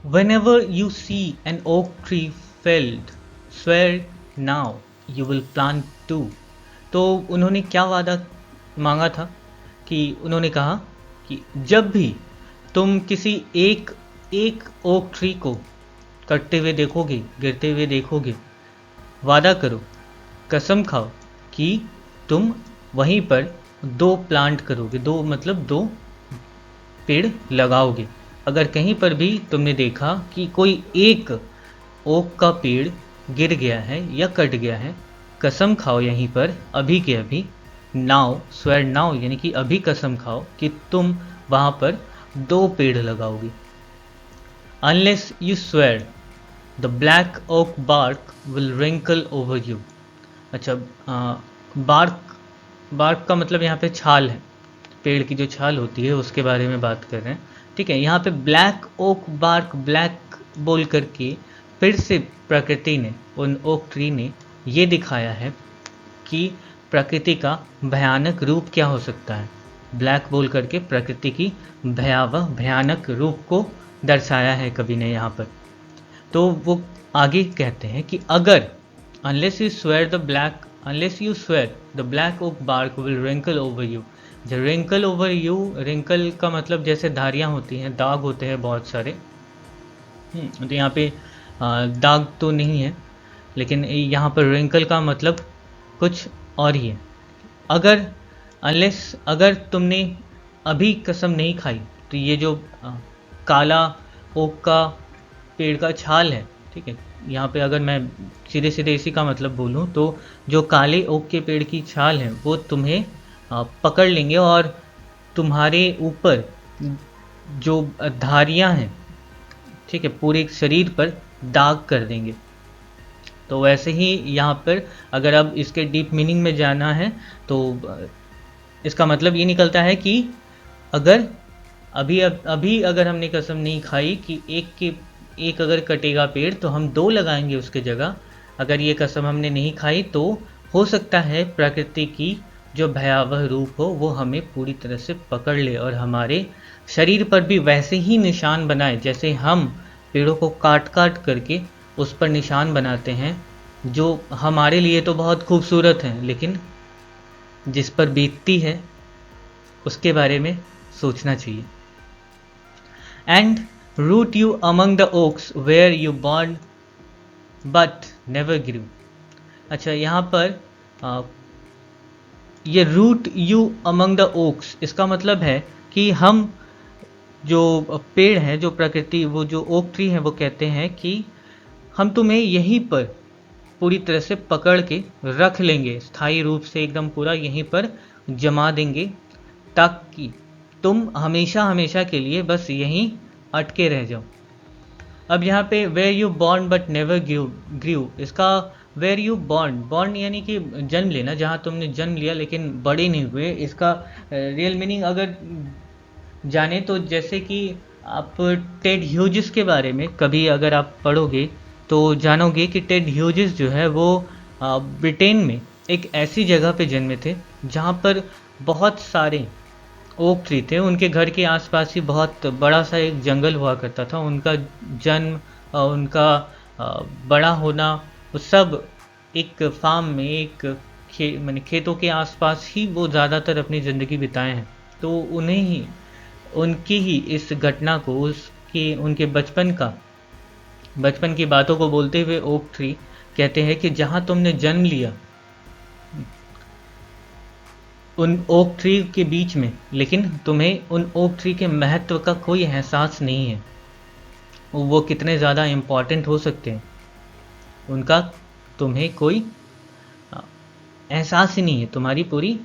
Whenever you see an oak tree felled, swear now you will plant two। तो उन्होंने क्या वादा मांगा था, कि उन्होंने कहा कि जब भी तुम किसी एक ओक ट्री को कटते हुए देखोगे, गिरते हुए देखोगे, वादा करो, कसम खाओ कि तुम वहीं पर दो प्लांट करोगे, दो मतलब दो पेड़ लगाओगे। अगर कहीं पर भी तुमने देखा कि कोई एक ओक का पेड़ गिर गया है या कट गया है, कसम खाओ यहीं पर अभी के अभी, नाउ, स्वेयर नाउ, यानी कि अभी कसम खाओ कि तुम वहाँ पर दो पेड़ लगाओगे। Unless you swear the black oak bark will wrinkle over you. अच्छा, बार्क का मतलब यहाँ पे छाल है, पेड़ की जो छाल होती है उसके बारे में बात कर रहे हैं, ठीक है। यहाँ पे ब्लैक ओक बार्क, ब्लैक बोल करके फिर से प्रकृति ने, उन ओक ट्री ने ये दिखाया है कि प्रकृति का भयानक रूप क्या हो सकता है। ब्लैक बोल करके प्रकृति की भयावह, भयानक रूप को दर्शाया है कवि ने यहाँ पर। तो वो आगे कहते हैं कि अगर unless you swear the black oak bark will wrinkle over you। जो wrinkle over you, wrinkle का मतलब जैसे धारियाँ होती हैं, दाग होते हैं बहुत सारे। तो यहाँ पे दाग तो नहीं है, लेकिन यहाँ पर wrinkle का मतलब कुछ और ही है। अगर अनलेस अगर तुमने अभी कसम नहीं खाई तो ये जो काला ओक का पेड़ का छाल है, ठीक है, यहाँ पे अगर मैं सीधे सीधे इसी का मतलब बोलूँ तो जो काले ओक के पेड़ की छाल है वो तुम्हें पकड़ लेंगे और तुम्हारे ऊपर जो धारियाँ हैं, ठीक है, पूरे शरीर पर दाग कर देंगे। तो वैसे ही यहाँ पर अगर अब इसके डीप मीनिंग में जाना है तो इसका मतलब ये निकलता है कि अगर अभी अगर हमने कसम नहीं खाई कि एक अगर कटेगा पेड़ तो हम दो लगाएंगे उसके जगह, अगर ये कसम हमने नहीं खाई तो हो सकता है प्रकृति की जो भयावह रूप हो वो हमें पूरी तरह से पकड़ ले और हमारे शरीर पर भी वैसे ही निशान बनाए जैसे हम पेड़ों को काट काट करके उस पर निशान बनाते हैं, जो हमारे लिए तो बहुत खूबसूरत हैं लेकिन जिस पर बीतती है उसके बारे में सोचना चाहिए। And root you among the oaks where you born but never grew. अच्छा, यहाँ पर ये root you among the oaks इसका मतलब है कि हम जो पेड़ हैं, जो प्रकृति, वो जो ओक ट्री है, वो कहते हैं कि हम तुम्हें यहीं पर पूरी तरह से पकड़ के रख लेंगे, स्थायी रूप से एकदम पूरा यहीं पर जमा देंगे ताकि तुम हमेशा हमेशा के लिए बस यहीं अटके रह जाओ। अब यहाँ पे where you born but never grew, इसका वेयर यू बॉर्न यानी कि जन्म लेना, जहाँ तुमने जन्म लिया लेकिन बड़े नहीं हुए। इसका रियल मीनिंग अगर जाने तो जैसे कि आप टेड ह्यूजिस के बारे में कभी अगर आप पढ़ोगे तो जानोगे कि टेड ह्यूजिस जो है वो ब्रिटेन में एक ऐसी जगह पे जन्मे थे जहाँ पर बहुत सारे ओक ट्री थे। उनके घर के आसपास ही बहुत बड़ा सा एक जंगल हुआ करता था। उनका जन्म, उनका बड़ा होना, वो सब एक फार्म में, एक माने खेतों के आसपास ही वो ज़्यादातर अपनी ज़िंदगी बिताए हैं। तो उन्हें ही, उनकी ही इस घटना को, उसकी उनके बचपन की बातों को बोलते हुए ओक ट्री कहते हैं कि जहाँ तुमने जन्म लिया उन ओक ट्री के बीच में, लेकिन तुम्हें उन ओक ट्री के महत्व का कोई एहसास नहीं है, वो कितने ज़्यादा इम्पॉर्टेंट हो सकते हैं उनका तुम्हें कोई एहसास ही नहीं है। तुम्हारी पूरी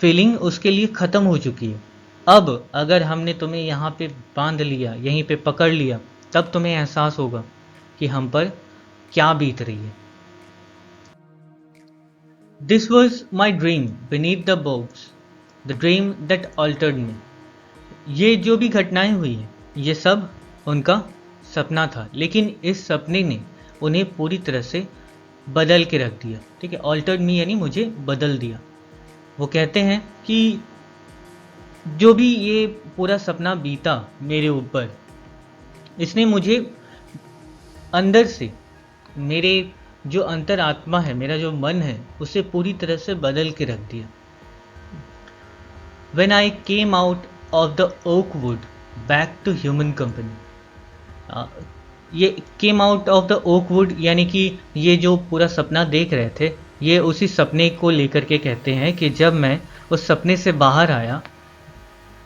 फीलिंग उसके लिए ख़त्म हो चुकी है। अब अगर हमने तुम्हें यहाँ पे बांध लिया, यहीं पे पकड़ लिया, तब तुम्हें एहसास होगा कि हम पर क्या बीत रही है। This was my dream beneath the bogs, the dream that altered me. ये जो भी घटनाएं हुई हैं ये सब उनका सपना था, लेकिन इस सपने ने उन्हें पूरी तरह से बदल के रख दिया। ठीक है, ऑल्टर्ड मी यानी मुझे बदल दिया। वो कहते हैं कि जो भी ये पूरा सपना बीता मेरे ऊपर, इसने मुझे अंदर से, मेरे जो अंतरात्मा है, मेरा जो मन है, उसे पूरी तरह से बदल के रख दिया। When I came out of the oak wood back to human company, ये came out of the oak would यानी कि ये जो पूरा सपना देख रहे थे, ये उसी सपने को लेकर के कहते हैं कि जब मैं उस सपने से बाहर आया,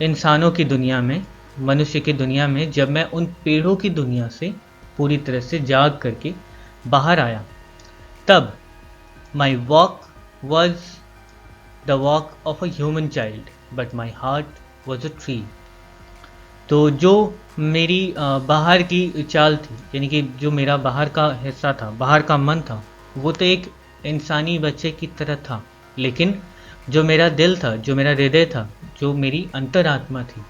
इंसानों की दुनिया में, मनुष्य की दुनिया में, जब मैं उन पेड़ों की दुनिया से पूरी तरह से जाग करके बाहर आया, तब my walk was the walk of a human child but my heart was a tree. तो जो मेरी बाहर की चाल थी, यानी कि जो मेरा बाहर का हिस्सा था, बाहर का मन था, वो तो एक इंसानी बच्चे की तरह था, लेकिन जो मेरा दिल था, जो मेरा हृदय था, जो मेरी अंतरात्मा थी,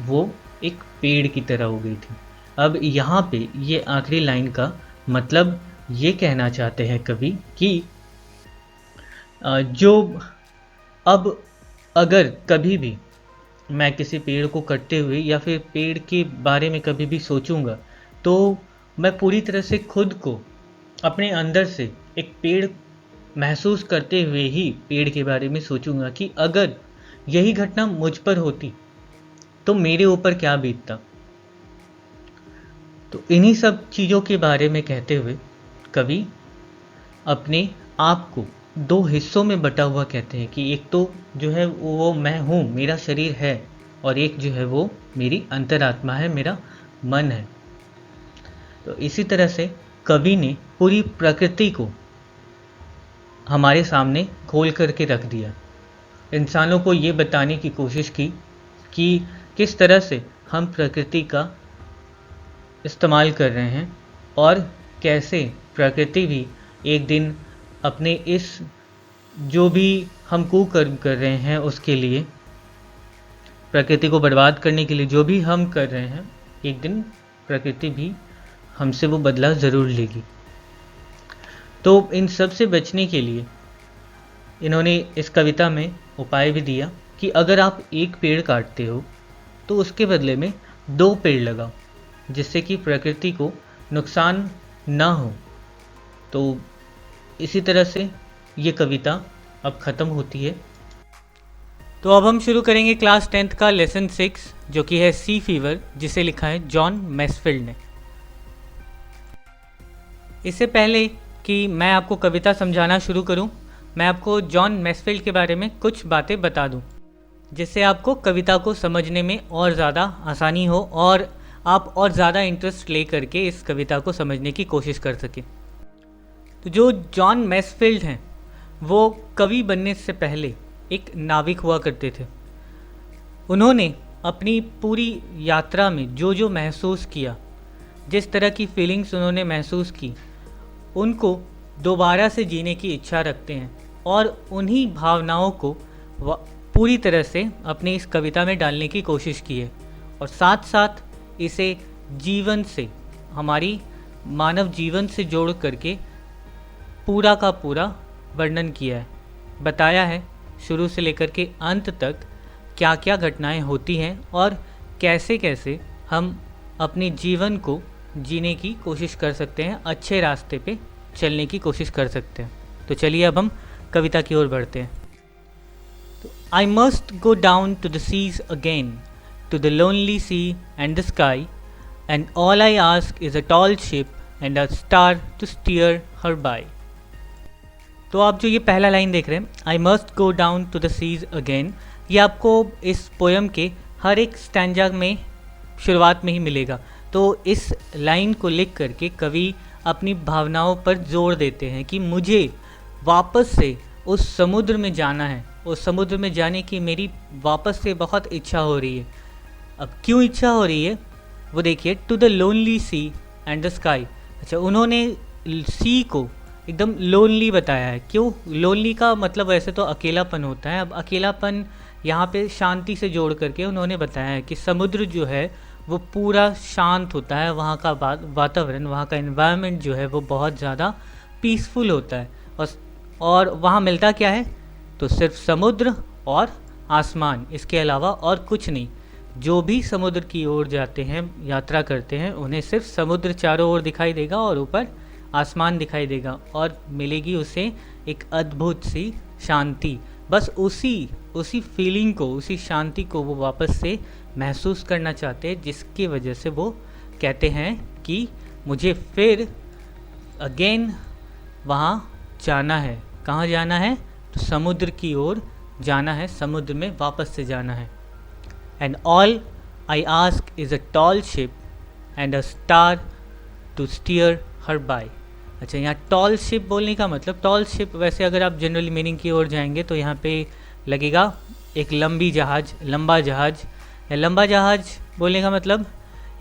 वो एक पेड़ की तरह हो गई थी। अब यहाँ पे ये आखिरी लाइन का मतलब ये कहना चाहते हैं कवि कि जो अब अगर कभी भी मैं किसी पेड़ को कटते हुए या फिर पेड़ के बारे में कभी भी सोचूंगा, तो मैं पूरी तरह से खुद को अपने अंदर से एक पेड़ महसूस करते हुए ही पेड़ के बारे में सोचूंगा कि अगर यही घटना मुझ पर होती तो मेरे ऊपर क्या बीतता। तो इन्हीं सब चीज़ों के बारे में कहते हुए कवि अपने आप को दो हिस्सों में बटा हुआ कहते हैं कि एक तो जो है वो मैं हूँ, मेरा शरीर है, और एक जो है वो मेरी अंतरात्मा है, मेरा मन है। तो इसी तरह से कवि ने पूरी प्रकृति को हमारे सामने खोल करके रख दिया, इंसानों को ये बताने की कोशिश की कि किस तरह से हम प्रकृति का इस्तेमाल कर रहे हैं और कैसे प्रकृति भी एक दिन अपने इस जो भी हम कुकर्म कर रहे हैं उसके लिए, प्रकृति को बर्बाद करने के लिए जो भी हम कर रहे हैं, एक दिन प्रकृति भी हमसे वो बदला ज़रूर लेगी। तो इन सब से बचने के लिए इन्होंने इस कविता में उपाय भी दिया कि अगर आप एक पेड़ काटते हो तो उसके बदले में 2 पेड़ लगाओ, जिससे कि प्रकृति को नुकसान ना हो। तो इसी तरह से ये कविता अब ख़त्म होती है। तो अब हम शुरू करेंगे क्लास 10th का लेसन 6, जो कि है सी फीवर, जिसे लिखा है जॉन मैसफील्ड ने। इससे पहले कि मैं आपको कविता समझाना शुरू करूं, मैं आपको जॉन मैसफील्ड के बारे में कुछ बातें बता दूं, जिससे आपको कविता को समझने में और ज़्यादा आसानी हो और आप और ज़्यादा इंटरेस्ट ले करके इस कविता को समझने की कोशिश कर सकें। तो जो जॉन मैसफील्ड हैं वो कवि बनने से पहले एक नाविक हुआ करते थे। उन्होंने अपनी पूरी यात्रा में जो जो महसूस किया, जिस तरह की फीलिंग्स उन्होंने महसूस की, उनको दोबारा से जीने की इच्छा रखते हैं और उन्हीं भावनाओं को पूरी तरह से अपनी इस कविता में डालने की कोशिश की है और साथ साथ इसे जीवन से, हमारी मानव जीवन से जोड़ करके पूरा का पूरा वर्णन किया है, बताया है शुरू से लेकर के अंत तक क्या क्या घटनाएं होती हैं और कैसे कैसे हम अपने जीवन को जीने की कोशिश कर सकते हैं, अच्छे रास्ते पे चलने की कोशिश कर सकते हैं। तो चलिए अब हम कविता की ओर बढ़ते हैं। तो I must go down to the seas again, to the lonely sea and the sky, and all I ask is a tall ship and a star to steer her by. तो आप जो ये पहला लाइन देख रहे हैं, I must go down to the seas again, ये आपको इस पोएम के हर एक स्टैंजा में शुरुआत में ही मिलेगा। तो इस लाइन को लिख करके कवि अपनी भावनाओं पर जोर देते हैं कि मुझे वापस से उस समुद्र में जाना है, उस समुद्र में जाने की मेरी वापस से बहुत इच्छा हो रही है। अब क्यों इच्छा हो रही है वो देखिए, to the lonely sea and the sky. अच्छा, उन्होंने सी को एकदम लोनली बताया है। क्यों लोनली का मतलब वैसे तो अकेलापन होता है, अब अकेलापन यहाँ पे शांति से जोड़ करके उन्होंने बताया है कि समुद्र जो है वो पूरा शांत होता है, वहाँ का वातावरण, वहाँ का एनवायरनमेंट जो है वो बहुत ज़्यादा पीसफुल होता है। और वहाँ मिलता क्या है, तो सिर्फ समुद्र और आसमान, इसके अलावा और कुछ नहीं। जो भी समुद्र की ओर जाते हैं, यात्रा करते हैं, उन्हें सिर्फ समुद्र चारों ओर दिखाई देगा और ऊपर आसमान दिखाई देगा और मिलेगी उसे एक अद्भुत सी शांति। बस उसी फीलिंग को, उसी शांति को वो वापस से महसूस करना चाहते हैं, जिसकी वजह से वो कहते हैं कि मुझे फिर अगेन वहाँ जाना है। कहाँ जाना है, तो समुद्र की ओर जाना है, समुद्र में वापस से जाना है। And all I ask is a tall ship and a star to steer her by. अच्छा, यहाँ टॉल शिप बोलने का मतलब, टॉल शिप वैसे अगर आप जनरल मीनिंग की ओर जाएंगे तो यहाँ पे लगेगा एक लंबा जहाज़। या लंबा जहाज़ बोलने का मतलब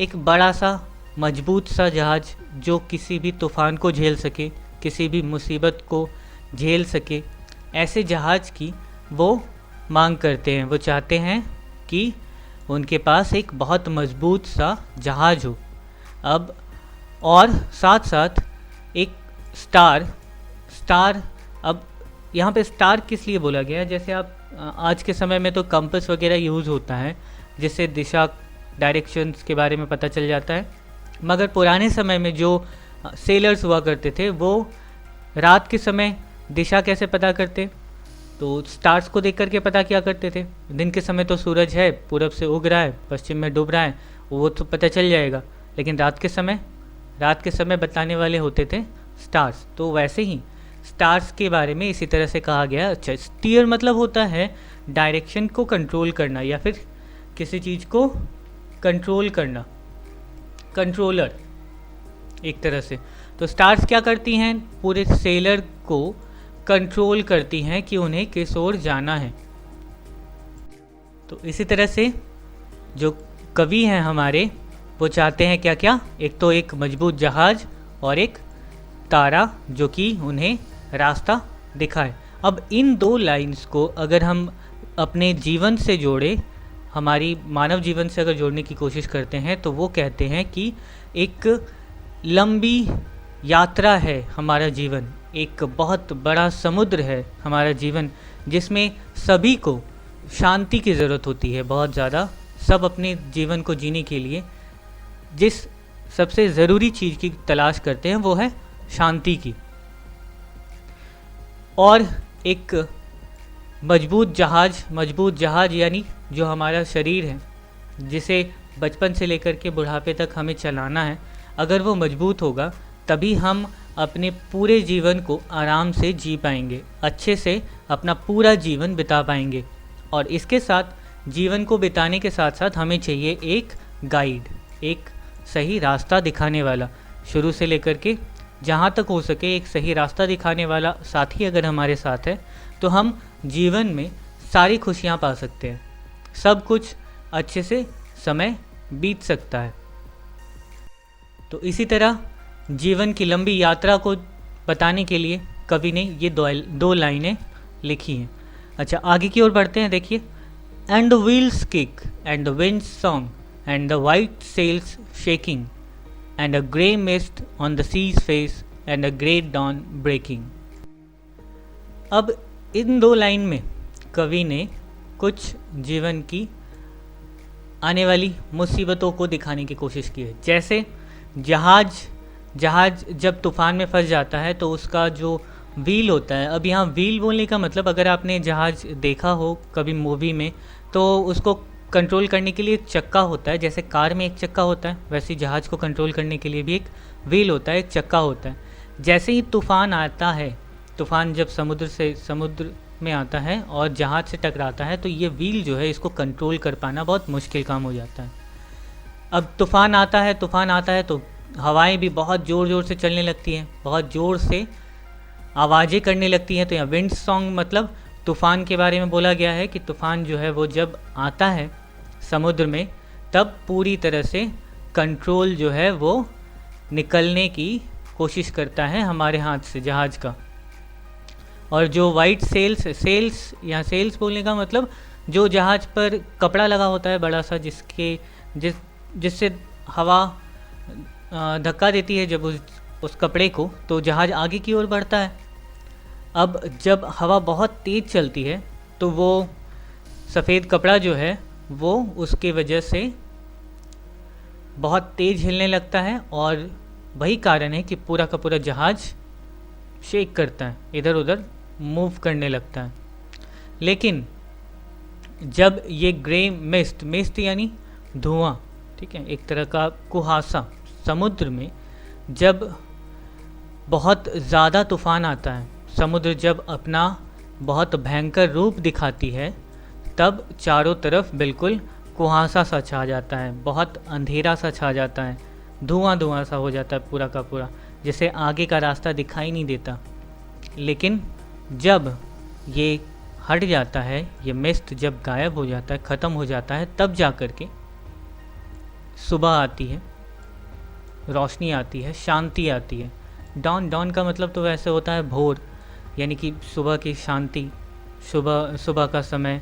एक बड़ा सा मजबूत सा जहाज़ जो किसी भी तूफ़ान को झेल सके, किसी भी मुसीबत को झेल सके, ऐसे जहाज़ की वो मांग करते हैं। वो चाहते हैं कि उनके पास एक बहुत मजबूत सा जहाज़ हो। अब और साथ साथ एक स्टार। अब यहाँ पे स्टार किस लिए बोला गया है, जैसे आप आज के समय में तो कंपास वगैरह यूज़ होता है जिससे दिशा, डायरेक्शंस के बारे में पता चल जाता है, मगर पुराने समय में जो सेलर्स हुआ करते थे वो रात के समय दिशा कैसे पता करते, तो स्टार्स को देख करके पता किया करते थे। दिन के समय तो सूरज है, पूरब से उग रहा है, पश्चिम में डूब रहा है, वो तो पता चल जाएगा, लेकिन रात के समय बताने वाले होते थे स्टार्स। तो वैसे ही स्टार्स के बारे में इसी तरह से कहा गया। अच्छा, स्टीयर मतलब होता है डायरेक्शन को कंट्रोल करना या फिर किसी चीज़ को कंट्रोल करना, कंट्रोलर एक तरह से। तो स्टार्स क्या करती हैं, पूरे सेलर को कंट्रोल करती हैं कि उन्हें किस ओर जाना है। तो इसी तरह से जो कवि हैं हमारे, वो चाहते हैं क्या क्या, एक तो एक मजबूत जहाज और एक तारा जो कि उन्हें रास्ता दिखाए। अब इन दो लाइंस को अगर हम अपने जीवन से जोड़े, हमारी मानव जीवन से अगर जोड़ने की कोशिश करते हैं, तो वो कहते हैं कि एक लंबी यात्रा है हमारा जीवन, एक बहुत बड़ा समुद्र है हमारा जीवन, जिसमें सभी को शांति की ज़रूरत होती है बहुत ज़्यादा। सब अपने जीवन को जीने के लिए जिस सबसे ज़रूरी चीज़ की तलाश करते हैं वो है शांति की। और एक मजबूत जहाज यानी जो हमारा शरीर है, जिसे बचपन से लेकर के बुढ़ापे तक हमें चलाना है, अगर वो मजबूत होगा तभी हम अपने पूरे जीवन को आराम से जी पाएंगे, अच्छे से अपना पूरा जीवन बिता पाएंगे। और इसके साथ जीवन को बिताने के साथ साथ हमें चाहिए एक गाइड, एक सही रास्ता दिखाने वाला, शुरू से लेकर के जहाँ तक हो सके एक सही रास्ता दिखाने वाला साथी अगर हमारे साथ है, तो हम जीवन में सारी खुशियाँ पा सकते हैं, सब कुछ अच्छे से समय बीत सकता है। तो इसी तरह जीवन की लंबी यात्रा को बताने के लिए कवि ने ये दो लाइनें लिखी हैं। अच्छा, आगे की ओर बढ़ते हैं। देखिए, and the wheel's kick and the wind's song and the white sail's shaking and a grey mist on the sea's face and a great dawn breaking. अब इन दो लाइन में कवि ने कुछ जीवन की आने वाली मुसीबतों को दिखाने की कोशिश की है। जैसे जहाज जब तूफ़ान में फंस जाता है तो उसका जो व्हील होता है, अब यहाँ व्हील बोलने का मतलब, अगर आपने जहाज़ देखा हो कभी मूवी में, तो उसको कंट्रोल करने के लिए एक चक्का होता है। जैसे कार में एक चक्का होता है, वैसे जहाज़ को कंट्रोल करने के लिए भी एक व्हील होता है, एक चक्का होता है। जैसे ही तूफ़ान आता है, तूफ़ान जब समुद्र में आता है और जहाज़ से टकराता है, तो ये व्हील जो है इसको कंट्रोल कर पाना बहुत मुश्किल काम हो जाता है। अब तूफ़ान आता है तो हवाएं भी बहुत ज़ोर से चलने लगती हैं, बहुत ज़ोर से आवाज़ें करने लगती हैं। तो यहाँ विंड सॉन्ग मतलब तूफ़ान के बारे में बोला गया है कि तूफ़ान जो है वो जब आता है समुद्र में, तब पूरी तरह से कंट्रोल जो है वो निकलने की कोशिश करता है हमारे हाथ से, जहाज़ का। और जो वाइट सेल्स यहाँ सेल्स बोलने का मतलब जो जहाज़ पर कपड़ा लगा होता है बड़ा सा, जिससे हवा धक्का देती है जब उस कपड़े को, तो जहाज़ आगे की ओर बढ़ता है। अब जब हवा बहुत तेज़ चलती है तो वो सफ़ेद कपड़ा जो है वो उसके वजह से बहुत तेज़ हिलने लगता है, और वही कारण है कि पूरा का पूरा जहाज़ शेक करता है, इधर उधर मूव करने लगता है। लेकिन जब ये ग्रे मिस्ट यानी धुआं, ठीक है, एक तरह का कुहासा, समुद्र में जब बहुत ज़्यादा तूफ़ान आता है, समुद्र जब अपना बहुत भयंकर रूप दिखाती है, तब चारों तरफ बिल्कुल कुहासा सा छा जाता है, बहुत अंधेरा सा छा जाता है, धुआं सा हो जाता है पूरा का पूरा, जिसे आगे का रास्ता दिखाई नहीं देता। लेकिन जब ये हट जाता है, ये मिस्ट जब गायब हो जाता है, ख़त्म हो जाता है, तब जा कर के सुबह आती है, रोशनी आती है, शांति आती है। डॉन का मतलब तो वैसे होता है भोर, यानी कि सुबह की शांति, सुबह का समय।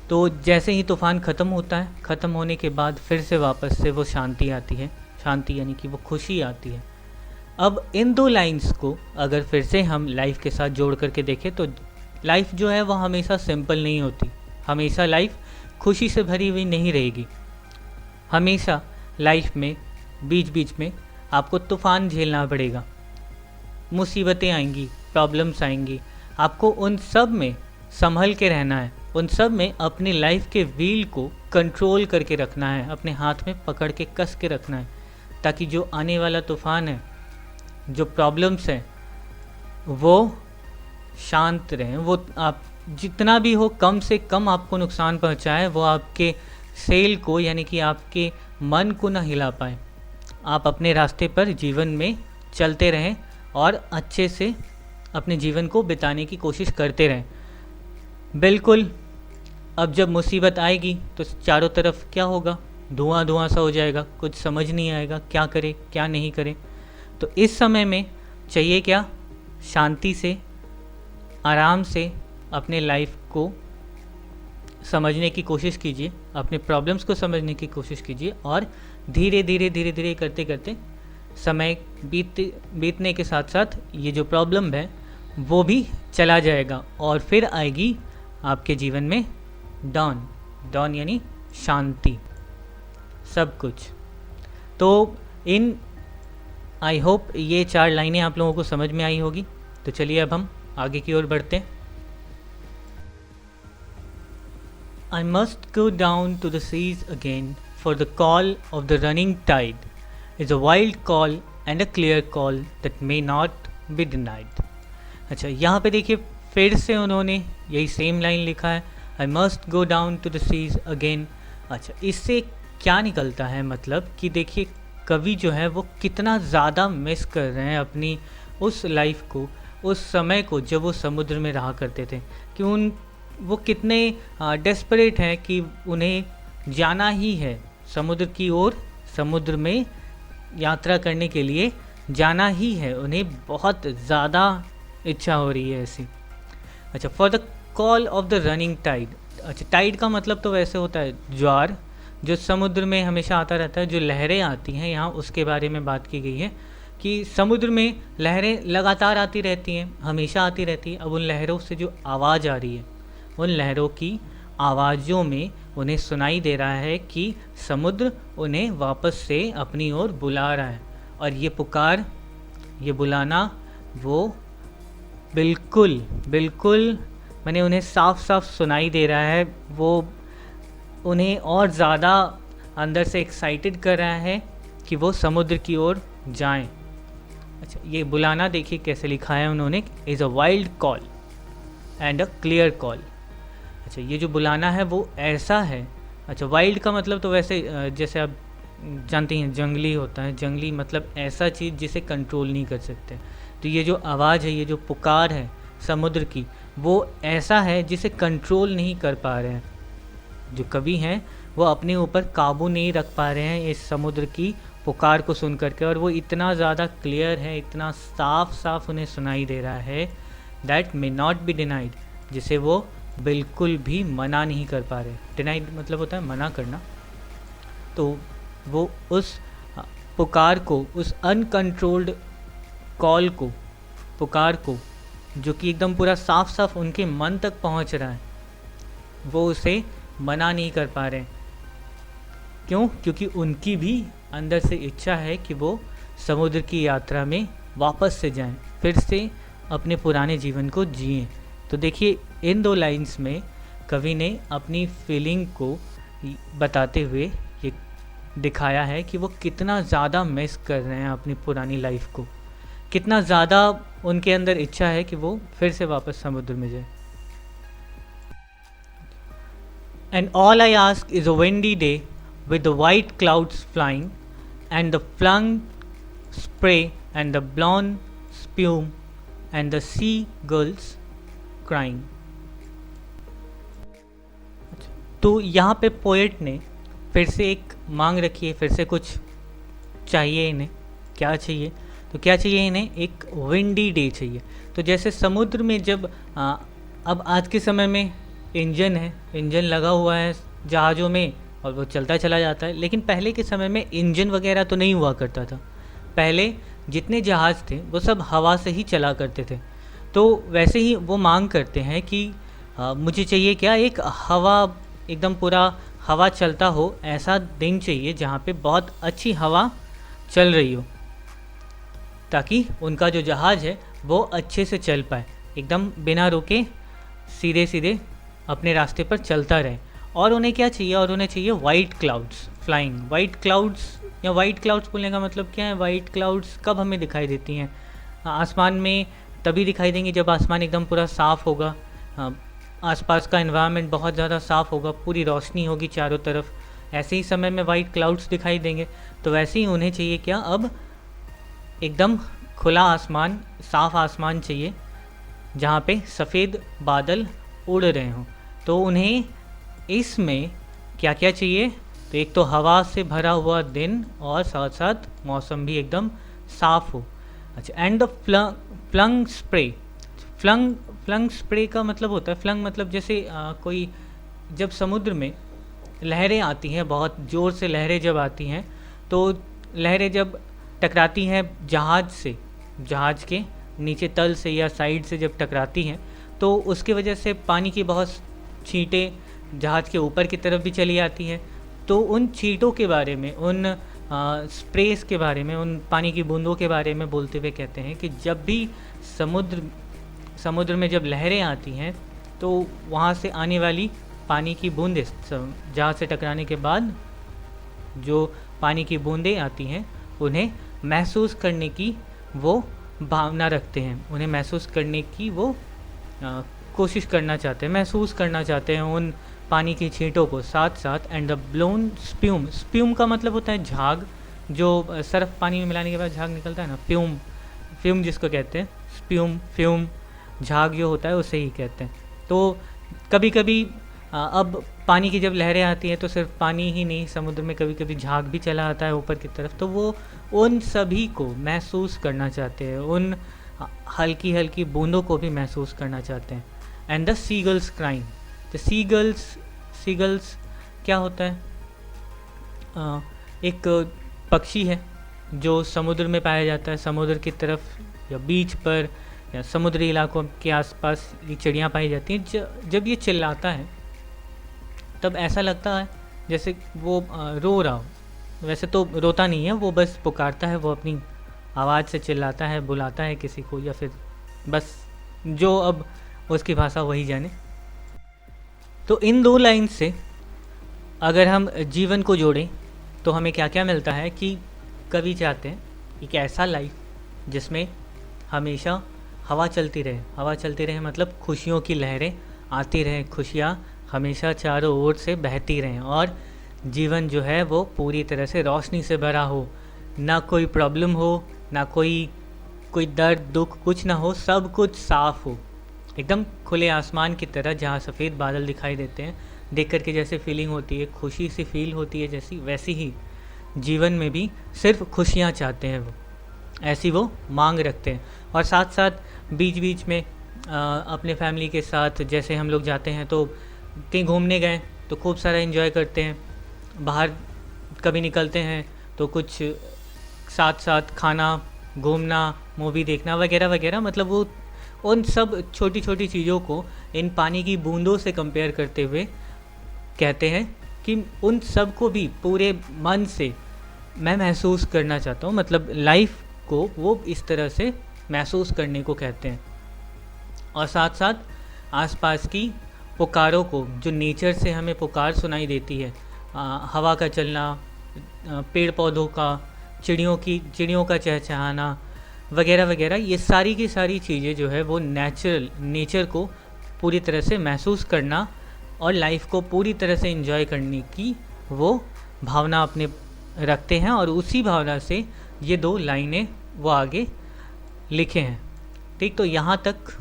तो जैसे ही तूफ़ान ख़त्म होता है, ख़त्म होने के बाद फिर से वापस से वो शांति आती है, शांति यानी कि वो खुशी आती है। अब इन दो लाइंस को अगर फिर से हम लाइफ के साथ जोड़ करके देखें, तो लाइफ जो है वो हमेशा सिंपल नहीं होती, हमेशा लाइफ खुशी से भरी हुई नहीं रहेगी। हमेशा लाइफ में बीच बीच में आपको तूफ़ान झेलना पड़ेगा, मुसीबतें आएंगी, प्रॉब्लम्स आएंगी, आपको उन सब में संभल के रहना है, उन सब में अपनी लाइफ के व्हील को कंट्रोल करके रखना है, अपने हाथ में पकड़ के कस के रखना है, ताकि जो आने वाला तूफ़ान है, जो प्रॉब्लम्स हैं, वो शांत रहें, वो आप जितना भी हो कम से कम आपको नुकसान पहुंचाए, वो आपके सेल को यानी कि आपके मन को ना हिला पाए। आप अपने रास्ते पर जीवन में चलते रहें और अच्छे से अपने जीवन को बिताने की कोशिश करते रहें। बिल्कुल, अब जब मुसीबत आएगी तो चारों तरफ क्या होगा, धुआं धुआं सा हो जाएगा, कुछ समझ नहीं आएगा क्या करे क्या नहीं करे। तो इस समय में चाहिए क्या, शांति से आराम से अपने लाइफ को समझने की कोशिश कीजिए, अपने प्रॉब्लम्स को समझने की कोशिश कीजिए और धीरे धीरे धीरे धीरे करते करते समय बीतने के साथ साथ ये जो प्रॉब्लम है वो भी चला जाएगा और फिर आएगी आपके जीवन में डॉन। डॉन यानी शांति, सब कुछ। तो इन आई होप ये 4 लाइनें आप लोगों को समझ में आई होगी। तो चलिए अब हम आगे की ओर बढ़ते हैं। I must go down to the seas again, for the call of the running tide is a wild call and a clear call that may not be denied. अच्छा, यहाँ पे देखिए फिर से उन्होंने यही सेम लाइन लिखा है, I must go down to the seas again। अच्छा, इससे क्या निकलता है, मतलब कि देखिए कवि जो है वो कितना ज़्यादा मिस कर रहे हैं अपनी उस लाइफ को, उस समय को जब वो समुद्र में रहा करते थे, कि वो कितने डेस्परेट हैं कि उन्हें जाना ही है समुद्र की ओर, समुद्र में यात्रा करने के लिए जाना ही है, उन्हें बहुत ज़्यादा इच्छा हो रही है ऐसी। अच्छा, for the call of the running tide. अच्छा, टाइड का मतलब तो वैसे होता है ज्वार, जो समुद्र में हमेशा आता रहता है, जो लहरें आती हैं, यहाँ उसके बारे में बात की गई है कि समुद्र में लहरें लगातार आती रहती हैं, हमेशा आती रहती हैं। अब उन लहरों से जो आवाज़ आ रही है, उन लहरों की आवाज़ों में उन्हें सुनाई दे रहा है कि समुद्र उन्हें वापस से अपनी ओर बुला रहा है। और ये पुकार, ये बुलाना, वो बिल्कुल बिल्कुल मैंने उन्हें साफ साफ सुनाई दे रहा है, वो उन्हें और ज़्यादा अंदर से एक्साइटेड कर रहा है कि वो समुद्र की ओर जाएं। अच्छा, ये बुलाना देखिए कैसे लिखा है उन्होंने, is a wild call and a clear call. अच्छा, ये जो बुलाना है वो ऐसा है। अच्छा, वाइल्ड का मतलब तो वैसे जैसे आप जानती हैं जंगली होता है, जंगली मतलब ऐसा चीज़ जिसे कंट्रोल नहीं कर सकते। तो ये जो आवाज़ है, ये जो पुकार है समुद्र की, वो ऐसा है जिसे कंट्रोल नहीं कर पा रहे हैं। जो कवि हैं वो अपने ऊपर काबू नहीं रख पा रहे हैं इस समुद्र की पुकार को सुन करके, और वो इतना ज़्यादा क्लियर है, इतना साफ साफ उन्हें सुनाई दे रहा है, that may not be denied, जिसे वो बिल्कुल भी मना नहीं कर पा रहे। डिनाइड मतलब होता है मना करना। तो वो उस पुकार को, उस अनकंट्रोल्ड कॉल को, पुकार को, जो कि एकदम पूरा साफ साफ उनके मन तक पहुंच रहा है, वो उसे मना नहीं कर पा रहे। क्यों? क्योंकि उनकी भी अंदर से इच्छा है कि वो समुद्र की यात्रा में वापस से जाएं, फिर से अपने पुराने जीवन को जिएं। तो देखिए इन 2 लाइंस में कवि ने अपनी फीलिंग को बताते हुए ये दिखाया है कि वो कितना ज़्यादा मिस कर रहे हैं अपनी पुरानी लाइफ को, कितना ज़्यादा उनके अंदर इच्छा है कि वो फिर से वापस समुद्र में जाए। And all I ask is a windy day with the white clouds flying and the flung spray and the blown spume and the seagulls crying। तो यहाँ पे पोएट ने फिर से एक मांग रखी है, फिर से कुछ चाहिए इन्हें। क्या चाहिए? तो क्या चाहिए इन्हें? एक विंडी डे चाहिए। तो जैसे समुद्र में जब अब आज के समय में इंजन है, इंजन लगा हुआ है जहाज़ों में और वो चलता चला जाता है, लेकिन पहले के समय में इंजन वगैरह तो नहीं हुआ करता था। पहले जितने जहाज़ थे वो सब हवा से ही चला करते थे। तो वैसे ही वो मांग करते हैं कि मुझे चाहिए क्या, एक हवा, एकदम पूरा हवा चलता हो ऐसा दिन चाहिए जहाँ पे बहुत अच्छी हवा चल रही हो, ताकि उनका जो जहाज़ है वो अच्छे से चल पाए, एकदम बिना रुके सीधे सीधे अपने रास्ते पर चलता रहे। और उन्हें क्या चाहिए? और उन्हें चाहिए white clouds flying. White clouds बोलने का मतलब क्या है? वाइट क्लाउड्स कब हमें दिखाई देती हैं? आसमान में तभी दिखाई देंगे जब आसमान एकदम पूरा साफ़ होगा, आसपास का एनवायरनमेंट बहुत ज़्यादा साफ़ होगा, पूरी रोशनी होगी चारों तरफ। ऐसे ही समय में वाइट क्लाउड्स दिखाई देंगे। तो वैसे ही उन्हें चाहिए क्या, अब एकदम खुला आसमान, साफ़ आसमान चाहिए जहाँ पे सफ़ेद बादल उड़ रहे हों। तो उन्हें इसमें क्या क्या चाहिए, तो एक तो हवा से भरा हुआ दिन और साथ साथ मौसम भी एकदम साफ़ हो। अच्छा, and the flung spray. Flung spray का मतलब होता है, फ्लंग मतलब जैसे कोई जब समुद्र में लहरें आती हैं, बहुत ज़ोर से लहरें जब आती हैं, तो लहरें जब टकराती हैं जहाज़ से, जहाज़ के नीचे तल से या साइड से जब टकराती हैं, तो उसकी वजह से पानी की बहुत छींटें जहाज़ के ऊपर की तरफ भी चली आती हैं। तो उन छींटों के बारे में, उन स्प्रेस के बारे में, उन पानी की बूंदों के बारे में बोलते हुए कहते हैं कि जब भी समुद्र में जब लहरें आती हैं, तो वहाँ से आने वाली पानी की बूंदें, जहाज़ से टकराने के बाद जो पानी की बूंदें आती हैं, उन्हें महसूस करने की वो भावना रखते हैं, उन्हें महसूस करने की वो कोशिश करना चाहते हैं, महसूस करना चाहते हैं उन पानी की छींटों को साथ साथ। एंड द ब्लोन स्प्यूम, स्प्यूम का मतलब होता है झाग, जो सर्फ पानी में मिलाने के बाद झाग निकलता है ना, फ्यूम, फ्यूम जिसको कहते हैं, स्प्यूम, फ्यूम, झाग जो होता है उसे ही कहते हैं। तो कभी कभी अब पानी की जब लहरें आती हैं तो सिर्फ पानी ही नहीं, समुद्र में कभी कभी झाग भी चला आता है ऊपर की तरफ, तो वो उन सभी को महसूस करना चाहते हैं, उन हल्की हल्की बूंदों को भी महसूस करना चाहते हैं। And the seagulls crying, the seagulls क्या होता है, एक पक्षी है जो समुद्र में पाया जाता है, समुद्र की तरफ या बीच पर या समुद्री इलाकों के आसपास ये चिड़ियाँ पाई जाती हैं। जब ये चिल्लाता है तब ऐसा लगता है जैसे वो रो रहा हो, वैसे तो रोता नहीं है, वो बस पुकारता है, वो अपनी आवाज़ से चिल्लाता है, बुलाता है किसी को, या फिर बस जो अब उसकी भाषा वही जाने। तो इन दो लाइन से अगर हम जीवन को जोड़ें तो हमें क्या क्या मिलता है कि कवि चाहते हैं एक ऐसा लाइफ जिसमें हमेशा हवा चलती रहे, हवा चलती रहे मतलब खुशियों की लहरें आती रहें, खुशियाँ हमेशा चारों ओर से बहती रहें, और जीवन जो है वो पूरी तरह से रोशनी से भरा हो, ना कोई प्रॉब्लम हो, ना कोई दर्द दुख कुछ ना हो, सब कुछ साफ़ हो, एकदम खुले आसमान की तरह जहाँ सफ़ेद बादल दिखाई देते हैं, देख करके जैसे फीलिंग होती है, खुशी सी फील होती है जैसी, वैसी ही जीवन में भी सिर्फ खुशियाँ चाहते हैं वो, ऐसी वो मांग रखते हैं। और साथ साथ बीच बीच में अपने फैमिली के साथ जैसे हम लोग जाते हैं तो कहीं घूमने गए तो खूब सारा एंजॉय करते हैं, बाहर कभी निकलते हैं तो कुछ साथ साथ खाना, घूमना, मूवी देखना वगैरह वगैरह, मतलब वो उन सब छोटी छोटी चीज़ों को इन पानी की बूंदों से कंपेयर करते हुए कहते हैं कि उन सब को भी पूरे मन से मैं महसूस करना चाहता हूँ, मतलब लाइफ को वो इस तरह से महसूस करने को कहते हैं। और साथ साथ आसपास की पुकारों को, जो नेचर से हमें पुकार सुनाई देती है, हवा का चलना, पेड़ पौधों का, चिड़ियों का चहचहाना वगैरह वगैरह, ये सारी की सारी चीज़ें जो है वो नेचर को पूरी तरह से महसूस करना और लाइफ को पूरी तरह से एंजॉय करने की वो भावना अपने रखते हैं, और उसी भावना से ये दो लाइनें वो आगे लिखे हैं। ठीक, तो यहाँ तक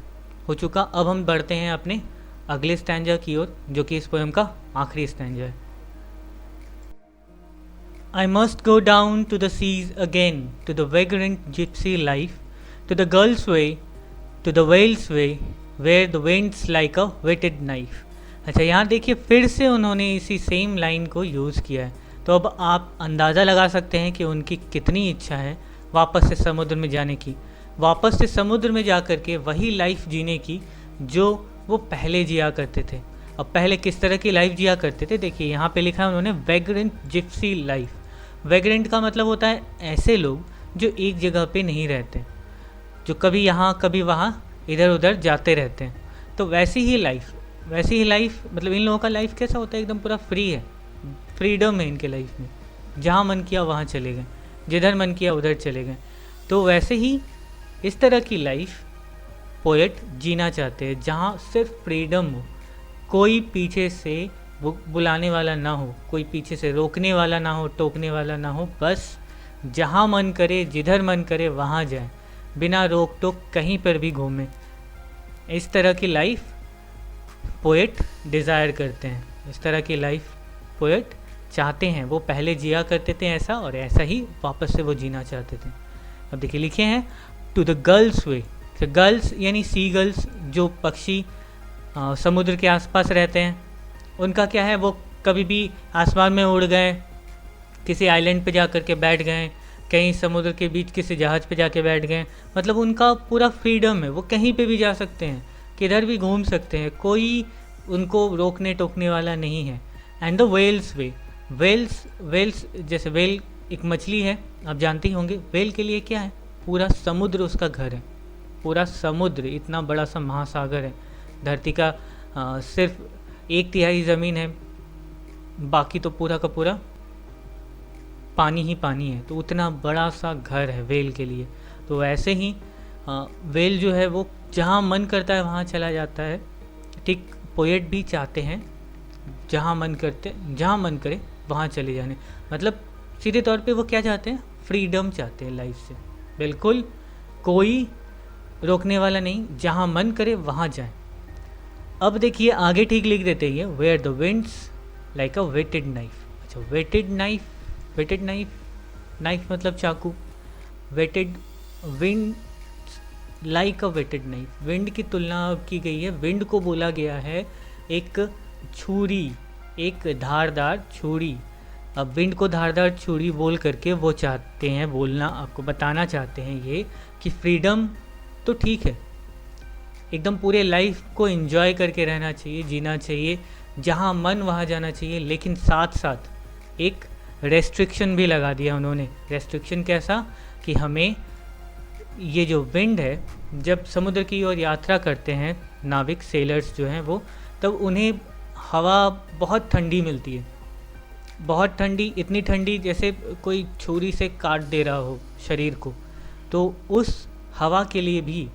हो चुका। अब हम बढ़ते हैं अपने अगले स्टैंजा की ओर, जो कि इस पोएम का आखिरी स्टैंजा है। I must go down to the seas again, to the vagrant gypsy life, to the girl's way, to the whale's way, where the wind's like a whetted knife। अच्छा, यहाँ देखिए फिर से उन्होंने इसी सेम लाइन को use किया है, तो अब आप अंदाज़ा लगा सकते हैं कि उनकी कितनी इच्छा है वापस से समुद्र में जाने की, वापस से समुद्र में जा कर के वही लाइफ जीने की जो वो पहले जिया करते थे। अब पहले किस तरह की लाइफ जिया करते थे, देखिए यहाँ पे लिखा है उन्होंने वैग्रेंट जिप्सी लाइफ। वैग्रेंट का मतलब होता है ऐसे लोग जो एक जगह पे नहीं रहते, जो कभी यहाँ कभी वहाँ इधर उधर जाते रहते हैं। तो वैसी ही लाइफ मतलब इन लोगों का लाइफ कैसा होता है, एकदम पूरा फ्री है, फ्रीडम है इनके लाइफ में, जहाँ मन किया वहाँ चले गए, जिधर मन किया उधर चले गए। तो वैसे ही इस तरह की लाइफ पोएट जीना चाहते हैं जहाँ सिर्फ फ्रीडम हो, कोई पीछे से बुलाने वाला ना हो, कोई पीछे से रोकने वाला ना हो, टोकने वाला ना हो, बस जहाँ मन करे जिधर मन करे वहाँ जाए, बिना रोक टोक कहीं पर भी घूमें। इस तरह की लाइफ पोएट डिज़ायर करते हैं, इस तरह की लाइफ पोएट चाहते हैं। वो पहले जिया करते थे ऐसा, और ऐसा ही वापस से वो जीना चाहते थे। अब देखिए लिखे हैं टू द गर्ल्स वे। तो गर्ल्स यानी सी गर्ल्स, जो पक्षी समुद्र के आसपास रहते हैं, उनका क्या है, वो कभी भी आसमान में उड़ गए, किसी आइलैंड पे जा कर के बैठ गए, कहीं समुद्र के बीच किसी जहाज़ पे जाके बैठ गए, मतलब उनका पूरा फ्रीडम है, वो कहीं पे भी जा सकते हैं, किधर भी घूम सकते हैं, कोई उनको रोकने टोकने वाला नहीं है। And the whale's way, whales जैसे वेल एक मछली है, आप जानते ही होंगे। वेल के लिए क्या है, पूरा समुद्र उसका घर है, पूरा समुद्र, इतना बड़ा सा महासागर है, धरती का सिर्फ 1/3 ज़मीन है, बाकी तो पूरा का पूरा पानी ही पानी है, तो उतना बड़ा सा घर है वेल के लिए। तो वैसे ही वेल जो है वो जहाँ मन करता है वहाँ चला जाता है। ठीक पोएट भी चाहते हैं जहाँ मन करे वहाँ चले जाने, मतलब सीधे तौर पे वो क्या चाहते हैं, फ्रीडम चाहते हैं लाइफ से, बिल्कुल कोई रोकने वाला नहीं, जहाँ मन करे वहाँ जाए। अब देखिए आगे ठीक लिख देते हैं, where the wind's like a whetted knife. अच्छा, वेटेड नाइफ मतलब चाकू, whetted wind like a whetted knife, wind की तुलना की गई है, विंड को बोला गया है एक छुरी, एक धारदार छुरी। अब विंड को धारदार छुरी बोल करके वो चाहते हैं बोलना, आपको बताना चाहते हैं ये कि फ्रीडम तो ठीक है, एकदम पूरे लाइफ को एंजॉय करके रहना चाहिए, जीना चाहिए, जहाँ मन वहाँ जाना चाहिए, लेकिन साथ साथ एक रेस्ट्रिक्शन भी लगा दिया उन्होंने। रेस्ट्रिक्शन कैसा कि हमें ये जो विंड है, जब समुद्र की ओर यात्रा करते हैं नाविक सेलर्स जो हैं वो, तब उन्हें हवा बहुत ठंडी मिलती है, बहुत ठंडी, इतनी ठंडी जैसे कोई छुरी से काट दे रहा हो शरीर को। तो उस हवा के लिए भी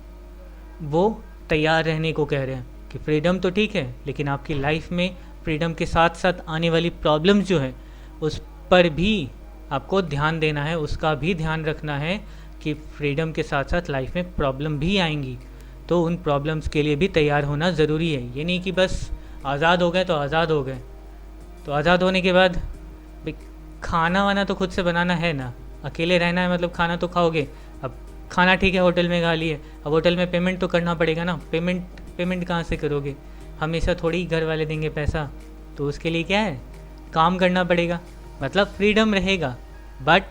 वो तैयार रहने को कह रहे हैं कि फ्रीडम तो ठीक है, लेकिन आपकी लाइफ में फ्रीडम के साथ साथ आने वाली प्रॉब्लम्स जो है उस पर भी आपको ध्यान देना है, उसका भी ध्यान रखना है कि फ्रीडम के साथ साथ लाइफ में प्रॉब्लम भी आएंगी, तो उन प्रॉब्लम्स के लिए भी तैयार होना ज़रूरी है। ये नहीं कि बस आज़ाद हो गए तो आज़ाद हो गए, तो आज़ाद होने के बाद खाना वाना तो खुद से बनाना है ना, अकेले रहना है, मतलब खाना तो खाओगे। अब खाना ठीक है होटल में खा लिए, अब होटल में पेमेंट तो करना पड़ेगा ना, पेमेंट कहाँ से करोगे, हमेशा थोड़ी घर वाले देंगे पैसा, तो उसके लिए क्या है, काम करना पड़ेगा। मतलब फ्रीडम रहेगा, बट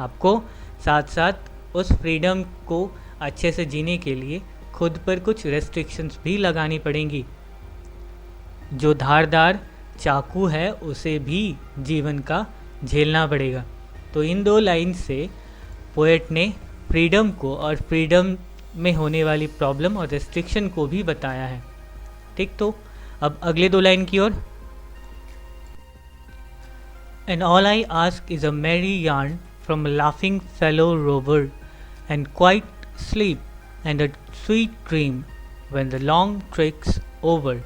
आपको साथ साथ उस फ्रीडम को अच्छे से जीने के लिए खुद पर कुछ रेस्ट्रिक्शंस भी लगानी पड़ेंगी। जो धारदार चाकू है उसे भी जीवन का झेलना पड़ेगा। तो इन दो लाइन से पोएट ने फ्रीडम को और फ्रीडम में होने वाली प्रॉब्लम और रेस्ट्रिक्शन को भी बताया है। ठीक, तो अब अगले दो लाइन की ओर। And all I ask is a merry yarn from a laughing fellow rover, and quiet sleep and a sweet dream when the long trek's over.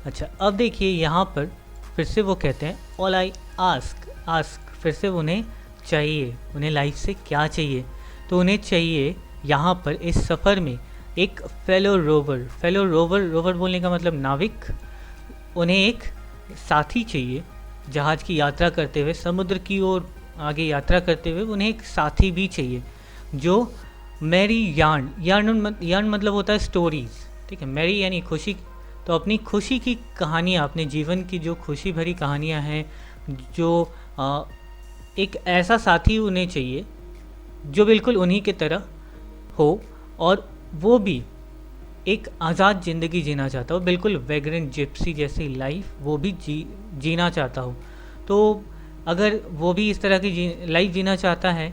अच्छा, अब देखिए यहाँ पर फिर से वो कहते हैं all I ask, फिर से उन्हें चाहिए, उन्हें लाइफ से क्या चाहिए, तो उन्हें चाहिए यहाँ पर इस सफ़र में एक फेलो रोवर बोलने का मतलब नाविक, उन्हें एक साथी चाहिए जहाज़ की यात्रा करते हुए, समुद्र की ओर आगे यात्रा करते हुए उन्हें एक साथी भी चाहिए जो मैरी यार्न मतलब होता है स्टोरीज़, ठीक है, मैरी यानी खुशी, तो अपनी खुशी की कहानियाँ, अपने जीवन की जो खुशी भरी कहानियाँ हैं, जो एक ऐसा साथी उन्हें चाहिए जो बिल्कुल उन्हीं की तरह हो, और वो भी एक आज़ाद ज़िंदगी जीना चाहता हो, बिल्कुल वैग्रेंट जिप्सी जैसी लाइफ वो भी जीना चाहता हो। तो अगर वो भी इस तरह की लाइफ जीना चाहता है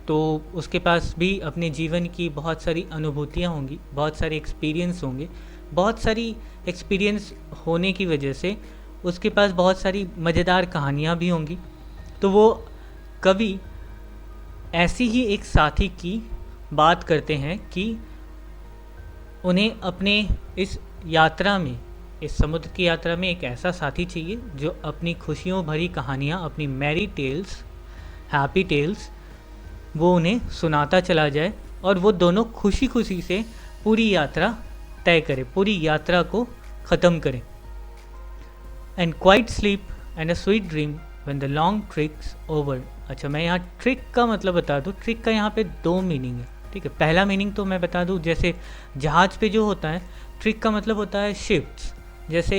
तो उसके पास भी अपने जीवन की बहुत सारी अनुभूतियाँ होंगी, बहुत सारे एक्सपीरियंस होंगे, बहुत सारी एक्सपीरियंस होने की वजह से उसके पास बहुत सारी मज़ेदार कहानियाँ भी होंगी। तो वो कवि ऐसी ही एक साथी की बात करते हैं कि उन्हें अपने इस यात्रा में, इस समुद्र की यात्रा में एक ऐसा साथी चाहिए जो अपनी खुशियों भरी कहानियाँ, अपनी मैरी टेल्स, हैप्पी टेल्स, वो उन्हें सुनाता चला जाए और वो दोनों खुशी खुशी से पूरी यात्रा तय करें, पूरी यात्रा को ख़त्म करें। And quite sleep and a sweet dream when the long tricks over. अच्छा, मैं यहाँ ट्रिक का मतलब बता दूँ। ट्रिक का यहाँ पे दो मीनिंग है, ठीक है। पहला मीनिंग तो मैं बता दूँ, जैसे जहाज़ पे जो होता है, ट्रिक का मतलब होता है शिफ्ट्स। जैसे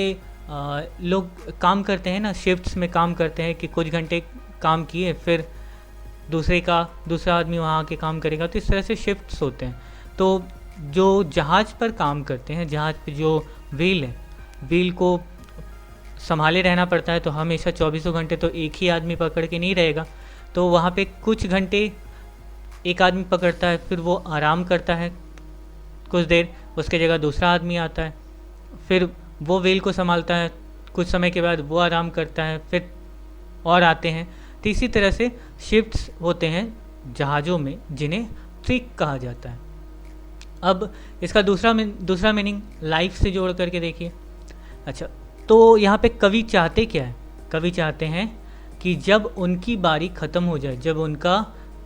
लोग काम करते हैं ना, शिफ्ट्स में काम करते हैं कि कुछ घंटे काम किए, फिर दूसरा आदमी वहाँ आके काम करेगा, तो इस तरह से शिफ्ट्स होते हैं। तो जो जहाज़ पर काम करते हैं, जहाज़ पे जो व्हील है, व्हील को संभाले रहना पड़ता है, तो हमेशा 24 घंटे तो एक ही आदमी पकड़ के नहीं रहेगा। तो वहाँ पे कुछ घंटे एक आदमी पकड़ता है, फिर वो आराम करता है कुछ देर, उसके जगह दूसरा आदमी आता है, फिर वो व्हील को संभालता है, कुछ समय के बाद वो आराम करता है, फिर और आते हैं। तो इसी तरह से शिफ्ट्स होते हैं जहाज़ों में, जिन्हें ट्रिक कहा जाता है। अब इसका दूसरा मीनिंग लाइफ से जोड़ करके देखिए। अच्छा, तो यहाँ पे कवि चाहते क्या है? कवि चाहते हैं कि जब उनकी बारी ख़त्म हो जाए, जब उनका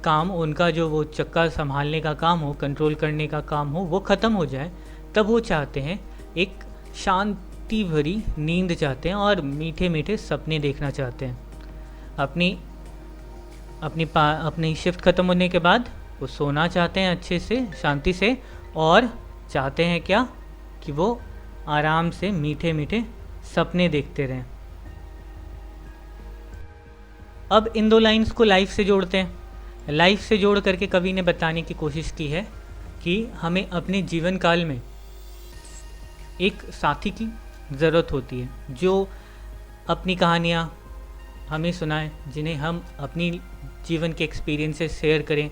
काम, उनका जो वो चक्का संभालने का काम हो, कंट्रोल करने का काम हो, वो ख़त्म हो जाए, तब वो चाहते हैं एक शांति भरी नींद चाहते हैं और मीठे मीठे सपने देखना चाहते हैं। अपनी शिफ्ट ख़त्म होने के बाद वो सोना चाहते हैं अच्छे से, शांति से, और चाहते हैं क्या कि वो आराम से मीठे मीठे सपने देखते रहें। अब इन दो लाइंस को लाइफ से जोड़ते हैं। लाइफ से जोड़ करके कवि ने बताने की कोशिश की है कि हमें अपने जीवन काल में एक साथी की ज़रूरत होती है, जो अपनी कहानियाँ हमें सुनाए, जिन्हें हम अपनी जीवन के एक्सपीरियंसेस शेयर करें।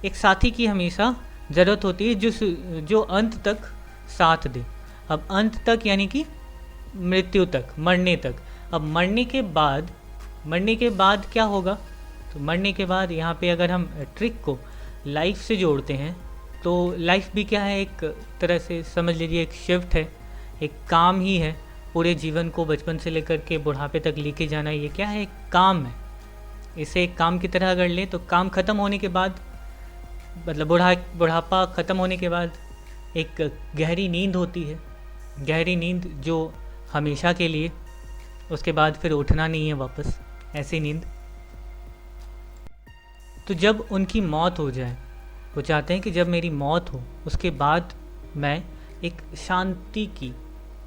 एक साथी की हमेशा ज़रूरत होती है जो अंत तक साथ दे। अब अंत तक यानी कि मृत्यु तक, मरने तक। अब मरने के बाद क्या होगा? तो मरने के बाद यहाँ पे अगर हम ट्रिक को लाइफ से जोड़ते हैं, तो लाइफ भी क्या है, एक तरह से समझ लीजिए एक शिफ्ट है, एक काम ही है। पूरे जीवन को बचपन से लेकर के बुढ़ापे तक लेके जाना, ये क्या है, एक काम है। इसे एक काम की तरह अगर लें, तो काम ख़त्म होने के बाद, मतलब बुढ़ापा ख़त्म होने के बाद एक गहरी नींद होती है, गहरी नींद जो हमेशा के लिए, उसके बाद फिर उठना नहीं है वापस, ऐसी नींद। तो जब उनकी मौत हो जाए, वो चाहते हैं कि जब मेरी मौत हो, उसके बाद मैं एक शांति की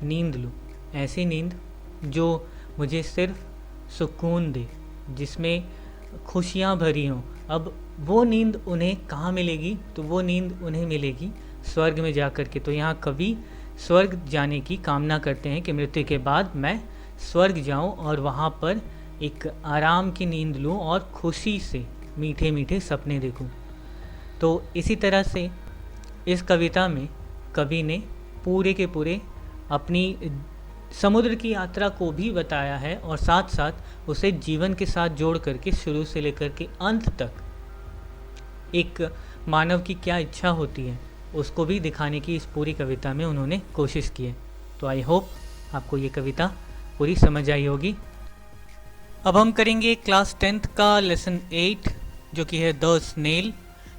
नींद लूँ, ऐसी नींद जो मुझे सिर्फ सुकून दे, जिसमें खुशियाँ भरी हों। अब वो नींद उन्हें कहाँ मिलेगी? तो वो नींद उन्हें मिलेगी स्वर्ग में जा कर के। तो यहाँ कवि स्वर्ग जाने की कामना करते हैं कि मृत्यु के बाद मैं स्वर्ग जाऊं और वहाँ पर एक आराम की नींद लूं और खुशी से मीठे मीठे सपने देखूं। तो इसी तरह से इस कविता में कवि ने पूरे के पूरे अपनी समुद्र की यात्रा को भी बताया है, और साथ साथ उसे जीवन के साथ जोड़ करके शुरू से लेकर के अंत तक एक मानव की क्या इच्छा होती है उसको भी दिखाने की इस पूरी कविता में उन्होंने कोशिश की है। तो आई होप आपको ये कविता पूरी समझ आई होगी। अब हम करेंगे क्लास 10th का लेसन 8, जो कि है द स्नेल,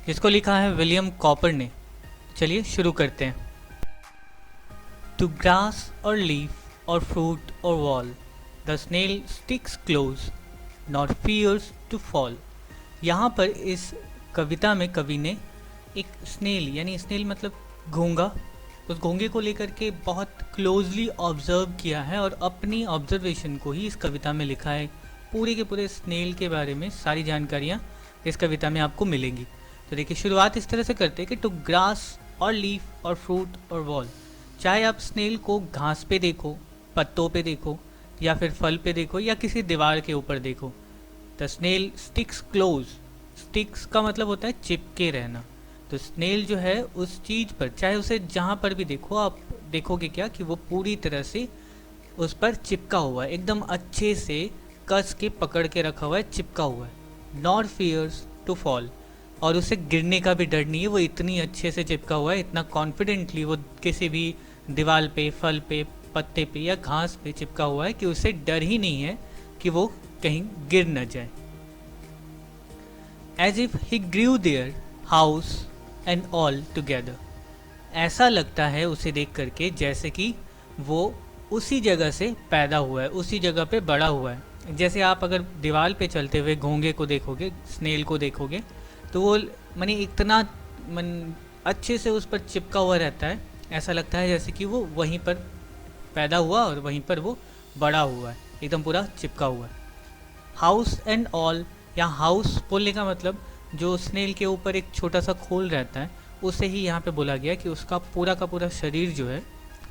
जिसको लिखा है विलियम कॉपर ने। चलिए शुरू करते हैं। टू ग्रास और लीफ और फ्रूट और wall, the snail sticks close not fears to fall. यहाँ पर इस कविता में कवि ने एक स्नेल, यानी स्नेल मतलब घोंगा, उस घोंगे को लेकर के बहुत क्लोजली ऑब्जर्व किया है और अपनी ऑब्जर्वेशन को ही इस कविता में लिखा है। पूरे के पूरे स्नेल के बारे में सारी जानकारियाँ इस कविता में आपको मिलेंगी। तो देखिए, शुरुआत इस तरह से करते हैं कि टू ग्रास और लीफ और फ्रूट और वॉल, चाहे आप स्नेल को घास पे देखो, पत्तों पे देखो, या फिर फल पे देखो, या किसी दीवार के ऊपर देखो, the snail sticks close. Sticks का मतलब होता है चिपके रहना। तो स्नेल जो है उस चीज़ पर, चाहे उसे जहाँ पर भी देखो, आप देखोगे क्या कि वो पूरी तरह से उस पर चिपका हुआ है, एकदम अच्छे से कस के पकड़ के रखा हुआ है, चिपका हुआ है। नॉट फियर्स टू फॉल, और उसे गिरने का भी डर नहीं है, वो इतनी अच्छे से चिपका हुआ है, इतना कॉन्फिडेंटली वो किसी भी दीवार पे, फल पे, पत्ते पे या घास पे चिपका हुआ है कि उसे डर ही नहीं है कि वो कहीं गिर न जाए। As if he grieve there house and all together, ऐसा लगता है उसे देख करके जैसे कि वो उसी जगह से पैदा हुआ है, उसी जगह पे बड़ा हुआ है। जैसे आप अगर दीवार पे चलते हुए घोंगे को देखोगे, स्नेल को देखोगे, तो वो माने इतना अच्छे से उस पर चिपका हुआ रहता है, ऐसा लगता है जैसे कि वो वहीं पर पैदा हुआ और वहीं पर वो बड़ा हुआ है, एकदम पूरा चिपका हुआ है। हाउस एंड ऑल, या हाउस बोलने का मतलब जो स्नेल के ऊपर एक छोटा सा खोल रहता है, उसे ही यहाँ पे बोला गया कि उसका पूरा का पूरा शरीर जो है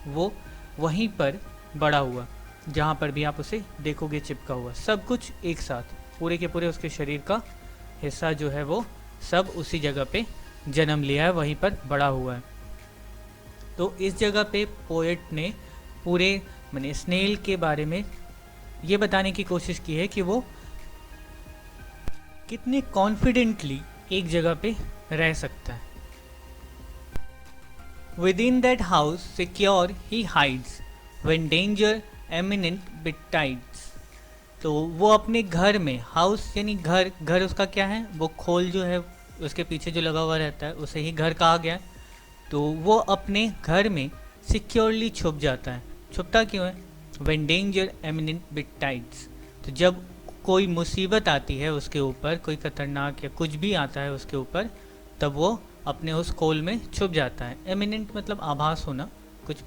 वो वहीं पर बड़ा हुआ, जहाँ पर भी आप उसे देखोगे चिपका हुआ, सब कुछ एक साथ, पूरे के पूरे उसके शरीर का हिस्सा जो है वो सब उसी जगह पे जन्म लिया है, वहीं पर बड़ा हुआ है। तो इस जगह पे पोएट ने पूरे माने स्नेल के बारे में ये बताने की कोशिश की है कि वो कितने कॉन्फिडेंटली एक जगह पे रह सकता है। Within that house secure he hides when danger imminent betides। तो वो अपने घर में, हाउस यानी घर, घर उसका क्या है, वो खोल जो है उसके पीछे जो लगा हुआ रहता है उसे ही घर कहा गया है। तो वो अपने घर में सिक्योरली छुप जाता है। छुपता क्यों है? when danger imminent betides, तो जब कोई मुसीबत आती है उसके ऊपर, कोई खतरनाक या कुछ भी आता है उसके ऊपर, तब वो अपने उस खोल में छुप जाता है। एमिनेंट मतलब आभास होना, कुछ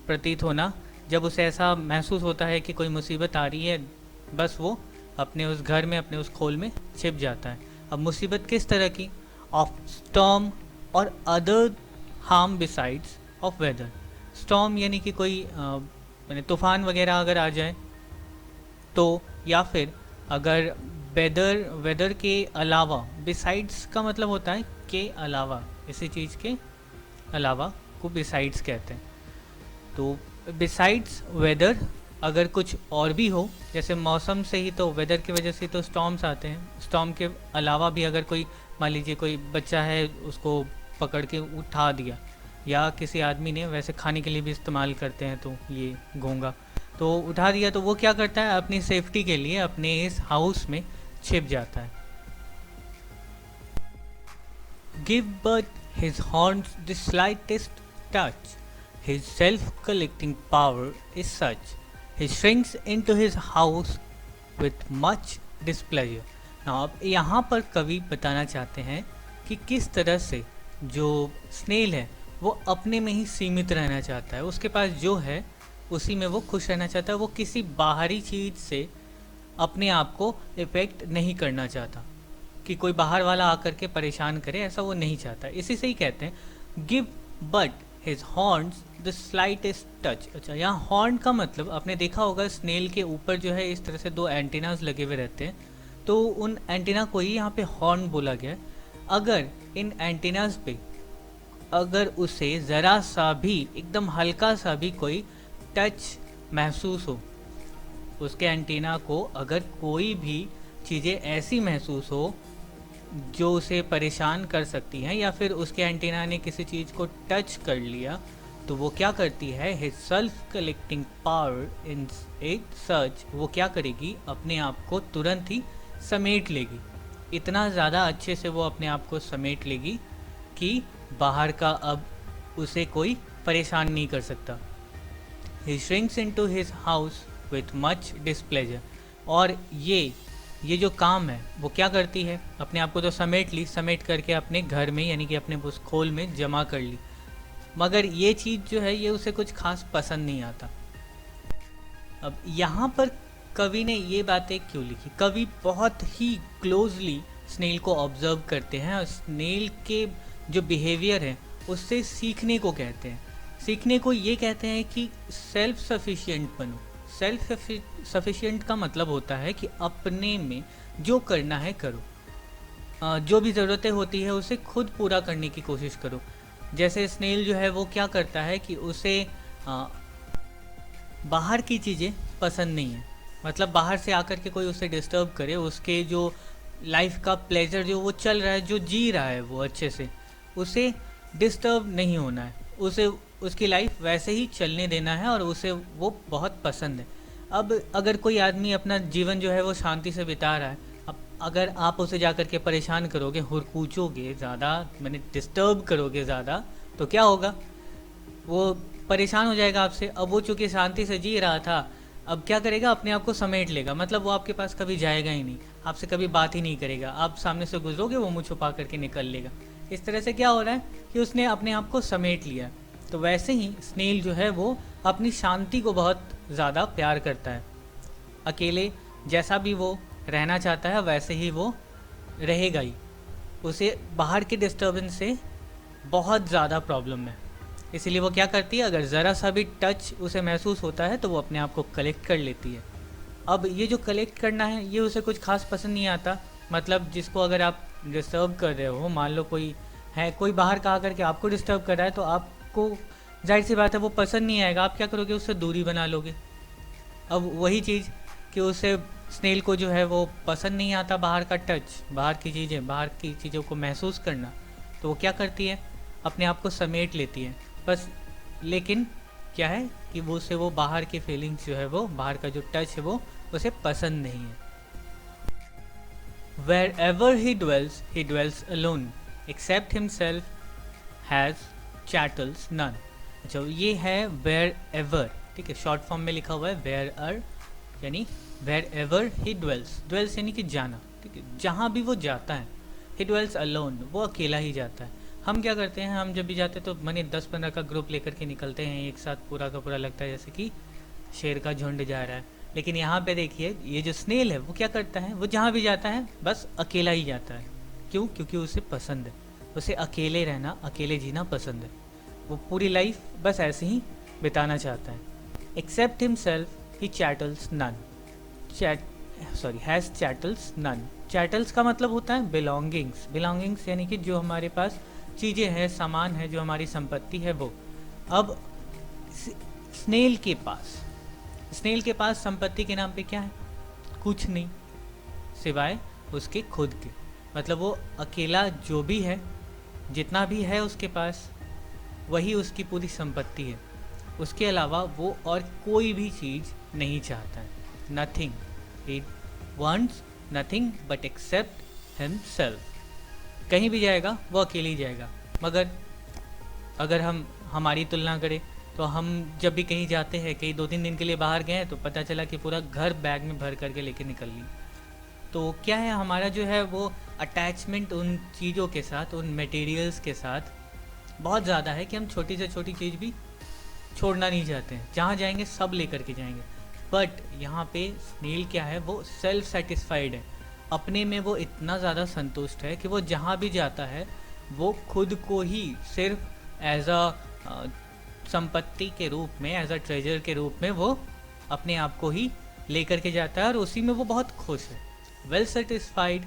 प्रतीत होना, जब उसे ऐसा महसूस होता है कि कोई मुसीबत आ रही है, बस वो अपने उस घर में, अपने उस खोल में छिप जाता है। अब मुसीबत किस तरह की? ऑफ स्टॉर्म और other harm besides of weather. Storm यानी कि कोई यानी तूफान वगैरह अगर आ जाए तो, या फिर अगर वेदर के अलावा, बिसाइड्स का मतलब होता है के अलावा, इसी चीज़ के अलावा को बिसाइड्स कहते हैं। तो बिसाइड्स वेदर, अगर कुछ और भी हो, जैसे मौसम से ही तो, वेदर की वजह से तो स्टॉर्म्स आते हैं, स्टॉर्म के अलावा भी अगर कोई, मान लीजिए कोई बच्चा है उसको पकड़ के उठा दिया, या किसी आदमी ने, वैसे खाने के लिए भी इस्तेमाल करते हैं तो ये घोंगा, तो उठा दिया, तो वो क्या करता है अपनी सेफ्टी के लिए अपने इस हाउस में छिप जाता है। Give but his horns the slightest touch, his self-collecting power is such, he shrinks into his house with much displeasure। Now अब यहाँ पर कवि बताना चाहते हैं कि किस तरह से जो स्नेल है वो अपने में ही सीमित रहना चाहता है, उसके पास जो है उसी में वो खुश रहना चाहता है, वो किसी बाहरी चीज़ से अपने आप को इफेक्ट नहीं करना चाहता, कि कोई बाहर वाला आकर के परेशान करे, ऐसा वो नहीं चाहता। इसी से ही कहते हैं give but his horns the slightest touch. अच्छा, यहाँ हॉर्न का मतलब आपने देखा होगा स्नेल के ऊपर जो है इस तरह से दो एंटीनास लगे हुए रहते हैं, तो उन एंटीना को ही यहाँ पे हॉर्न बोला गया है। अगर इन एंटीनास पे अगर उसे ज़रा सा भी, एकदम हल्का सा भी कोई टच महसूस हो, उसके एंटीना को अगर कोई भी चीज़ें ऐसी महसूस हो जो उसे परेशान कर सकती हैं, या फिर उसके एंटीना ने किसी चीज़ को टच कर लिया, तो वो क्या करती है, his self collecting power in it search, वो क्या करेगी, अपने आप को तुरंत ही समेट लेगी, इतना ज़्यादा अच्छे से वो अपने आप को समेट लेगी कि बाहर का अब उसे कोई परेशान नहीं कर सकता। He shrinks into his house with much displeasure. और ये जो काम है वो क्या करती है, अपने आप को तो समेट ली, समेट करके अपने घर में यानी कि अपने उस खोल में जमा कर ली, मगर ये चीज़ जो है ये उसे कुछ खास पसंद नहीं आता। अब यहाँ पर कवि ने ये बातें क्यों लिखी? कवि बहुत ही क्लोजली स्नेल को ऑब्जर्व करते हैं और स्नेल के जो बिहेवियर है उससे सीखने को कहते हैं। सीखने को ये कहते हैं कि सेल्फ सफिशिएंट बनो। सेल्फ सफिशिएंट का मतलब होता है कि अपने में जो करना है करो, जो भी ज़रूरतें होती है उसे खुद पूरा करने की कोशिश करो। जैसे स्नेल जो है वो क्या करता है कि उसे बाहर की चीज़ें पसंद नहीं है, मतलब बाहर से आकर के कोई उसे डिस्टर्ब करे, उसके जो लाइफ का प्लेजर जो वो चल रहा है, जो जी रहा है वो अच्छे से, उसे डिस्टर्ब नहीं होना है, उसे उसकी लाइफ वैसे ही चलने देना है और उसे वो बहुत पसंद है। अब अगर कोई आदमी अपना जीवन जो है वो शांति से बिता रहा है, अब अगर आप उसे जा कर के परेशान करोगे, हुरकूचोगे ज़्यादा, मैंने डिस्टर्ब करोगे ज़्यादा, तो क्या होगा, वो परेशान हो जाएगा आपसे। अब वो चूँकि शांति से जी रहा था, अब क्या करेगा, अपने आप को समेट लेगा, मतलब वो आपके पास कभी जाएगा ही नहीं, आपसे कभी बात ही नहीं करेगा, आप सामने से गुजरोगे वो मुँह छुपा करके निकल लेगा। इस तरह से क्या हो रहा है कि उसने अपने आप को समेट लिया। तो वैसे ही स्नेल जो है वो अपनी शांति को बहुत ज़्यादा प्यार करता है। अकेले जैसा भी वो रहना चाहता है वैसे ही वो रहेगा ही, उसे बाहर के डिस्टर्बेंस से बहुत ज़्यादा प्रॉब्लम है। इसीलिए वो क्या करती है, अगर ज़रा सा भी टच उसे महसूस होता है तो वो अपने आप को कलेक्ट कर लेती है। अब ये जो कलेक्ट करना है ये उसे कुछ खास पसंद नहीं आता, मतलब जिसको अगर आप डिस्टर्ब कर रहे हो, मान लो कोई है, कोई बाहर का आकर के आपको डिस्टर्ब कर रहा है, तो आपको जाहिर सी बात है वो पसंद नहीं आएगा, आप क्या करोगे, उससे दूरी बना लोगे। अब वही चीज़ कि उसे स्नेल को जो है वो पसंद नहीं आता बाहर का टच, बाहर की चीज़ों को महसूस करना, तो वो क्या करती है, अपने आप को समेट लेती है बस। लेकिन क्या है कि वो बाहर की फीलिंग्स जो है, वो बाहर का जो टच है वो उसे पसंद नहीं है। Wherever he dwells alone, except himself has chattels none। अच्छा, ये है wherever, ठीक है, शॉर्ट फॉर्म में लिखा हुआ है where, यानी wherever he dwells यानी कि जाना, ठीक है, जहाँ भी वो जाता है। he dwells alone, वो अकेला ही जाता है। हम क्या करते हैं, हम जब भी जाते हैं तो मैंने 10-15 का ग्रुप लेकर के निकलते हैं एक साथ, पूरा का पूरा लगता है जैसे कि शेर का झुंड जा रहा है। लेकिन यहाँ पे देखिए, ये जो स्नेल है वो क्या करता है, वो जहाँ भी जाता है बस अकेला ही जाता है। क्यों? क्योंकि उसे पसंद है, उसे अकेले रहना, अकेले जीना पसंद है। वो पूरी लाइफ बस ऐसे ही बिताना चाहता है। Except himself he chattels none, has chattels none. Chattels का मतलब होता है बिलोंगिंग्स यानी कि जो हमारे पास चीज़ें हैं, सामान है, जो हमारी संपत्ति है वो। अब स्नेल के पास संपत्ति के नाम पे क्या है, कुछ नहीं सिवाय उसके खुद के। मतलब वो अकेला जो भी है, जितना भी है उसके पास, वही उसकी पूरी संपत्ति है। उसके अलावा वो और कोई भी चीज़ नहीं चाहता है। Nothing, he wants nothing but except himself. कहीं भी जाएगा वो अकेले ही जाएगा। मगर अगर हम हमारी तुलना करें तो हम जब भी कहीं जाते हैं, कहीं 2-3 दिन के लिए बाहर गए तो पता चला कि पूरा घर बैग में भर करके लेके निकल ली। तो क्या है, हमारा जो है वो अटैचमेंट उन चीज़ों के साथ, उन मटेरियल्स के साथ बहुत ज़्यादा है कि हम छोटी से छोटी चीज़ भी छोड़ना नहीं चाहते हैं। जहाँ जाएंगे सब लेकर के जाएंगे। बट यहाँ पे स्नेल क्या है, वो सेल्फ सेटिस्फाइड है, अपने में वो इतना ज़्यादा संतुष्ट है कि वो जहाँ भी जाता है वो खुद को ही सिर्फ एज अ संपत्ति के रूप में, एज अ ट्रेजर के रूप में वो अपने आप को ही लेकर के जाता है और उसी में वो बहुत खुश है। Well satisfied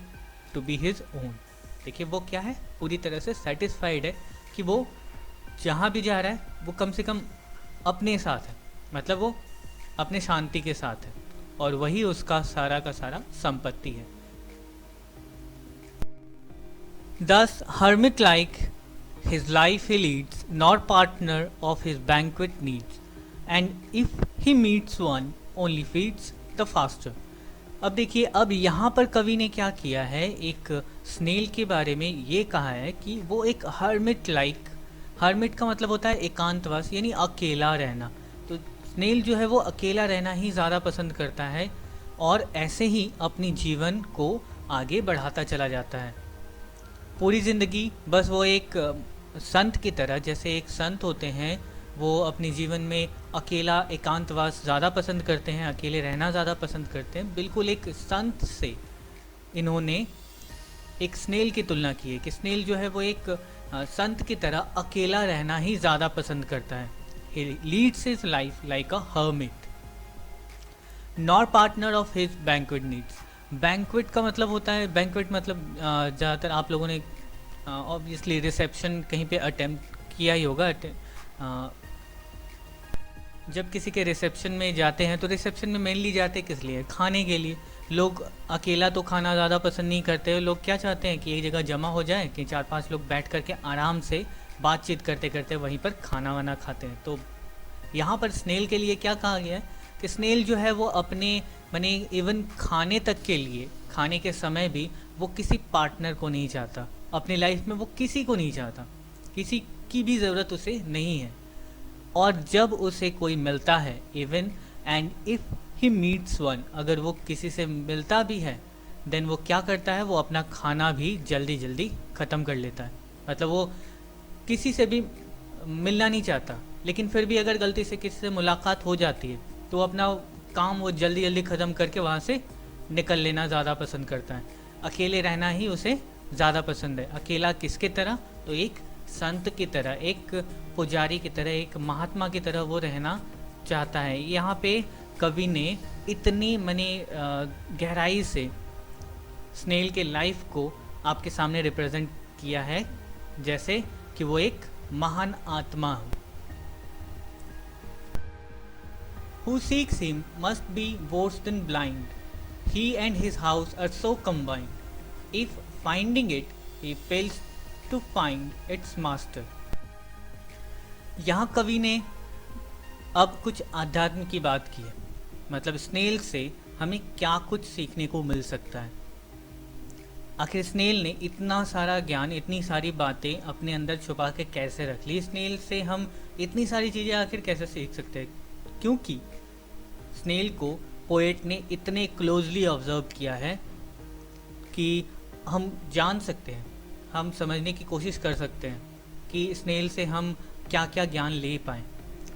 to be his own. देखिए वो क्या है, पूरी तरह से सेटिस्फाइड है कि वो जहाँ भी जा रहा है वो कम से कम अपने साथ है, मतलब वो अपने शांति के साथ है और वही उसका सारा का सारा संपत्ति है। Thus hermit like his life he leads, nor partner of his banquet needs, and if he meets one, only feeds the faster। अब देखिए, अब यहाँ पर कवि ने क्या किया है, एक स्नेल के बारे में ये कहा है कि वो एक हर्मिट हर्मिट का मतलब होता है एकांतवास, यानी अकेला रहना। तो स्नेल जो है वो अकेला रहना ही ज़्यादा पसंद करता है और ऐसे ही अपनी जीवन को आगे बढ़ाता चला जाता है। पूरी ज़िंदगी बस वो एक संत की तरह, जैसे एक संत होते हैं वो अपने जीवन में अकेला एकांतवास ज़्यादा पसंद करते हैं, अकेले रहना ज़्यादा पसंद करते हैं, बिल्कुल एक संत से इन्होंने एक स्नेल की तुलना की है कि स्नेल जो है वो एक संत की तरह अकेला रहना ही ज़्यादा पसंद करता है। He leads his life like a hermit, nor partner of his banquet needs। Banquet का मतलब होता है, बैंक्वेट मतलब ज़्यादातर आप लोगों ने ऑब्वियसली रिसेप्शन कहीं पे अटेम्प्ट किया ही होगा। जब किसी के रिसेप्शन में जाते हैं तो रिसेप्शन में मेनली जाते किस लिए, खाने के लिए। लोग अकेला तो खाना ज़्यादा पसंद नहीं करते, लोग क्या चाहते हैं कि एक जगह जमा हो जाए, कि 4-5 लोग बैठ करके आराम से बातचीत करते करते वहीं पर खाना वाना खाते हैं। तो यहाँ पर स्नेल के लिए क्या कहा गया है कि स्नेल जो है वो अपने माने इवन खाने तक के लिए, खाने के समय भी वो किसी पार्टनर को नहीं चाहता, अपनी लाइफ में वो किसी को नहीं चाहता, किसी की भी ज़रूरत उसे नहीं है। और जब उसे कोई मिलता है, even and if he meets one, अगर वो किसी से मिलता भी है, देन वो क्या करता है, वो अपना खाना भी जल्दी जल्दी ख़त्म कर लेता है। मतलब वो किसी से भी मिलना नहीं चाहता, लेकिन फिर भी अगर गलती से किसी से मुलाकात हो जाती है तो वो अपना काम वो जल्दी जल्दी ख़त्म करके वहाँ से निकल लेना ज़्यादा पसंद करता है। अकेले रहना ही उसे ज़्यादा पसंद है। अकेला किसके तरह, तो एक संत की तरह, एक पुजारी की तरह, एक महात्मा की तरह वो रहना चाहता है। यहाँ पे कवि ने इतनी गहराई से स्नेल के लाइफ को आपके सामने रिप्रेजेंट किया है जैसे कि वो एक महान आत्मा हो। Who seeks him must be worse than blind. He and his house are so combined. If finding it, he fails to find its master. यहाँ कवि ने अब कुछ आध्यात्म की बात की है। मतलब स्नेल से हमें क्या कुछ सीखने को मिल सकता है। आखिर स्नेल ने इतना सारा ज्ञान, इतनी सारी बातें अपने अंदर छुपा के कैसे रख ली। स्नेल से हम इतनी सारी चीज़ें आखिर कैसे सीख सकते हैं, क्योंकि स्नेल को पोएट ने इतने क्लोजली ऑब्जर्व किया है कि हम जान सकते हैं, हम समझने की कोशिश कर सकते हैं कि स्नेल से हम क्या क्या ज्ञान ले पाएँ।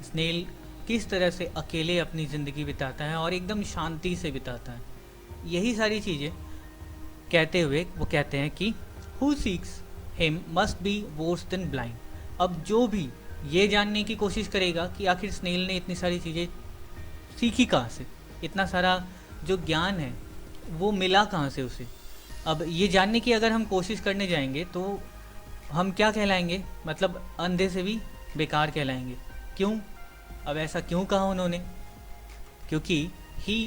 स्नेल किस तरह से अकेले अपनी ज़िंदगी बिताता है और एकदम शांति से बिताता है। यही सारी चीज़ें कहते हुए वो कहते हैं कि who seeks him must be worse than blind. अब जो भी ये जानने की कोशिश करेगा कि आखिर स्नेल ने इतनी सारी चीज़ें सीखी कहाँ से, इतना सारा जो ज्ञान है वो मिला कहाँ से उसे, अब ये जानने की अगर हम कोशिश करने जाएंगे तो हम क्या कहलाएंगे, मतलब अंधे से भी बेकार कहलाएंगे। क्यों? अब ऐसा क्यों कहा उन्होंने? क्योंकि he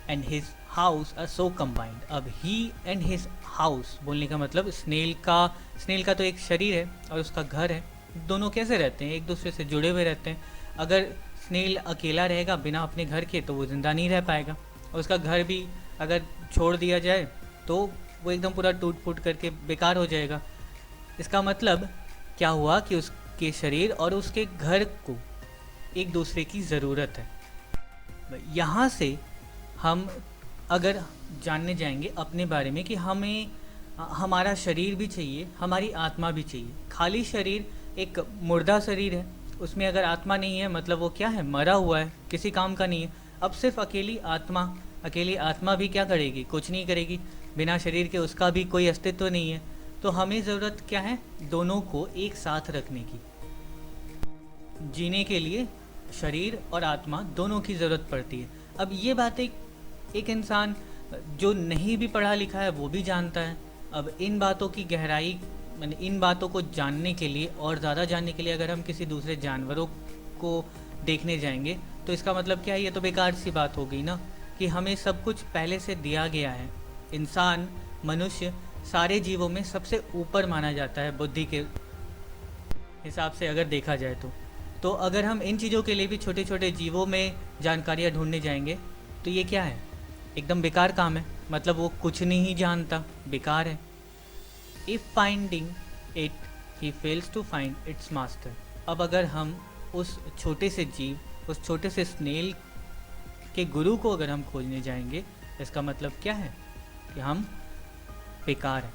and his house are so combined. अब ही एंड हिज हाउस बोलने का मतलब स्नेल का तो एक शरीर है और उसका घर है, दोनों कैसे रहते हैं, एक दूसरे से जुड़े हुए रहते हैं। अगर स्नेल अकेला रहेगा बिना अपने घर के तो वो ज़िंदा नहीं रह पाएगा, और उसका घर भी अगर छोड़ दिया जाए तो वो एकदम पूरा टूट फूट करके बेकार हो जाएगा। इसका मतलब क्या हुआ कि उसके शरीर और उसके घर को एक दूसरे की ज़रूरत है। यहाँ से हम अगर जानने जाएंगे अपने बारे में कि हमें हमारा शरीर भी चाहिए, हमारी आत्मा भी चाहिए। खाली शरीर एक मुर्दा शरीर है, उसमें अगर आत्मा नहीं है मतलब वो क्या है, मरा हुआ है, किसी काम का नहीं है। अब सिर्फ अकेली आत्मा भी क्या करेगी, कुछ नहीं करेगी, बिना शरीर के उसका भी कोई अस्तित्व नहीं है। तो हमें ज़रूरत क्या है, दोनों को एक साथ रखने की। जीने के लिए शरीर और आत्मा दोनों की ज़रूरत पड़ती है। अब ये बातें एक इंसान जो नहीं भी पढ़ा लिखा है वो भी जानता है। अब इन बातों की गहराई इन बातों को जानने के लिए और ज़्यादा जानने के लिए अगर हम किसी दूसरे जानवरों को देखने जाएंगे तो इसका मतलब क्या है, ये तो बेकार सी बात हो गई ना, कि हमें सब कुछ पहले से दिया गया है। इंसान, मनुष्य सारे जीवों में सबसे ऊपर माना जाता है बुद्धि के हिसाब से अगर देखा जाए तो अगर हम इन चीज़ों के लिए भी छोटे छोटे जीवों में जानकारियाँ ढूंढने जाएंगे तो ये क्या है, एकदम बेकार काम है। मतलब वो कुछ नहीं जानता, बेकार है। If finding it he fails to find its master. अब अगर हम उस छोटे से जीव, उस छोटे से स्नेल के गुरु को अगर हम खोजने जाएंगे, इसका मतलब क्या है कि हम बेकार हैं।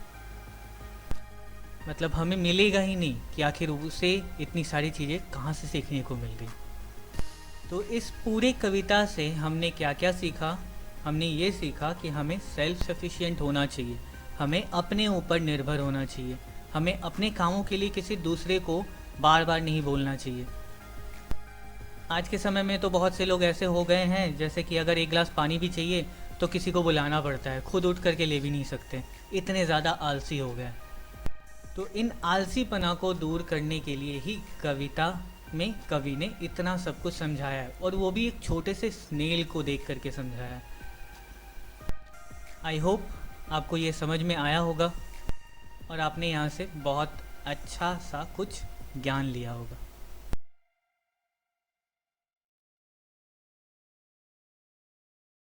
मतलब हमें मिलेगा ही नहीं कि आखिर उसे इतनी सारी चीज़ें कहाँ से सीखने को मिल गई। तो इस पूरे कविता से हमने क्या क्या सीखा? हमने ये सीखा कि हमें सेल्फ सफिशिएंट होना चाहिए, हमें अपने ऊपर निर्भर होना चाहिए, हमें अपने कामों के लिए किसी दूसरे को बार बार नहीं बोलना चाहिए। आज के समय में तो बहुत से लोग ऐसे हो गए हैं जैसे कि अगर एक गिलास पानी भी चाहिए तो किसी को बुलाना पड़ता है, खुद उठ करके ले भी नहीं सकते, इतने ज़्यादा आलसी हो गए। तो इन आलसीपना को दूर करने के लिए ही कविता में कवि ने इतना सब कुछ समझाया है, और वो भी एक छोटे से स्नेल को देख करके समझाया है। आई होप आपको ये समझ में आया होगा और आपने यहाँ से बहुत अच्छा सा कुछ ज्ञान लिया होगा।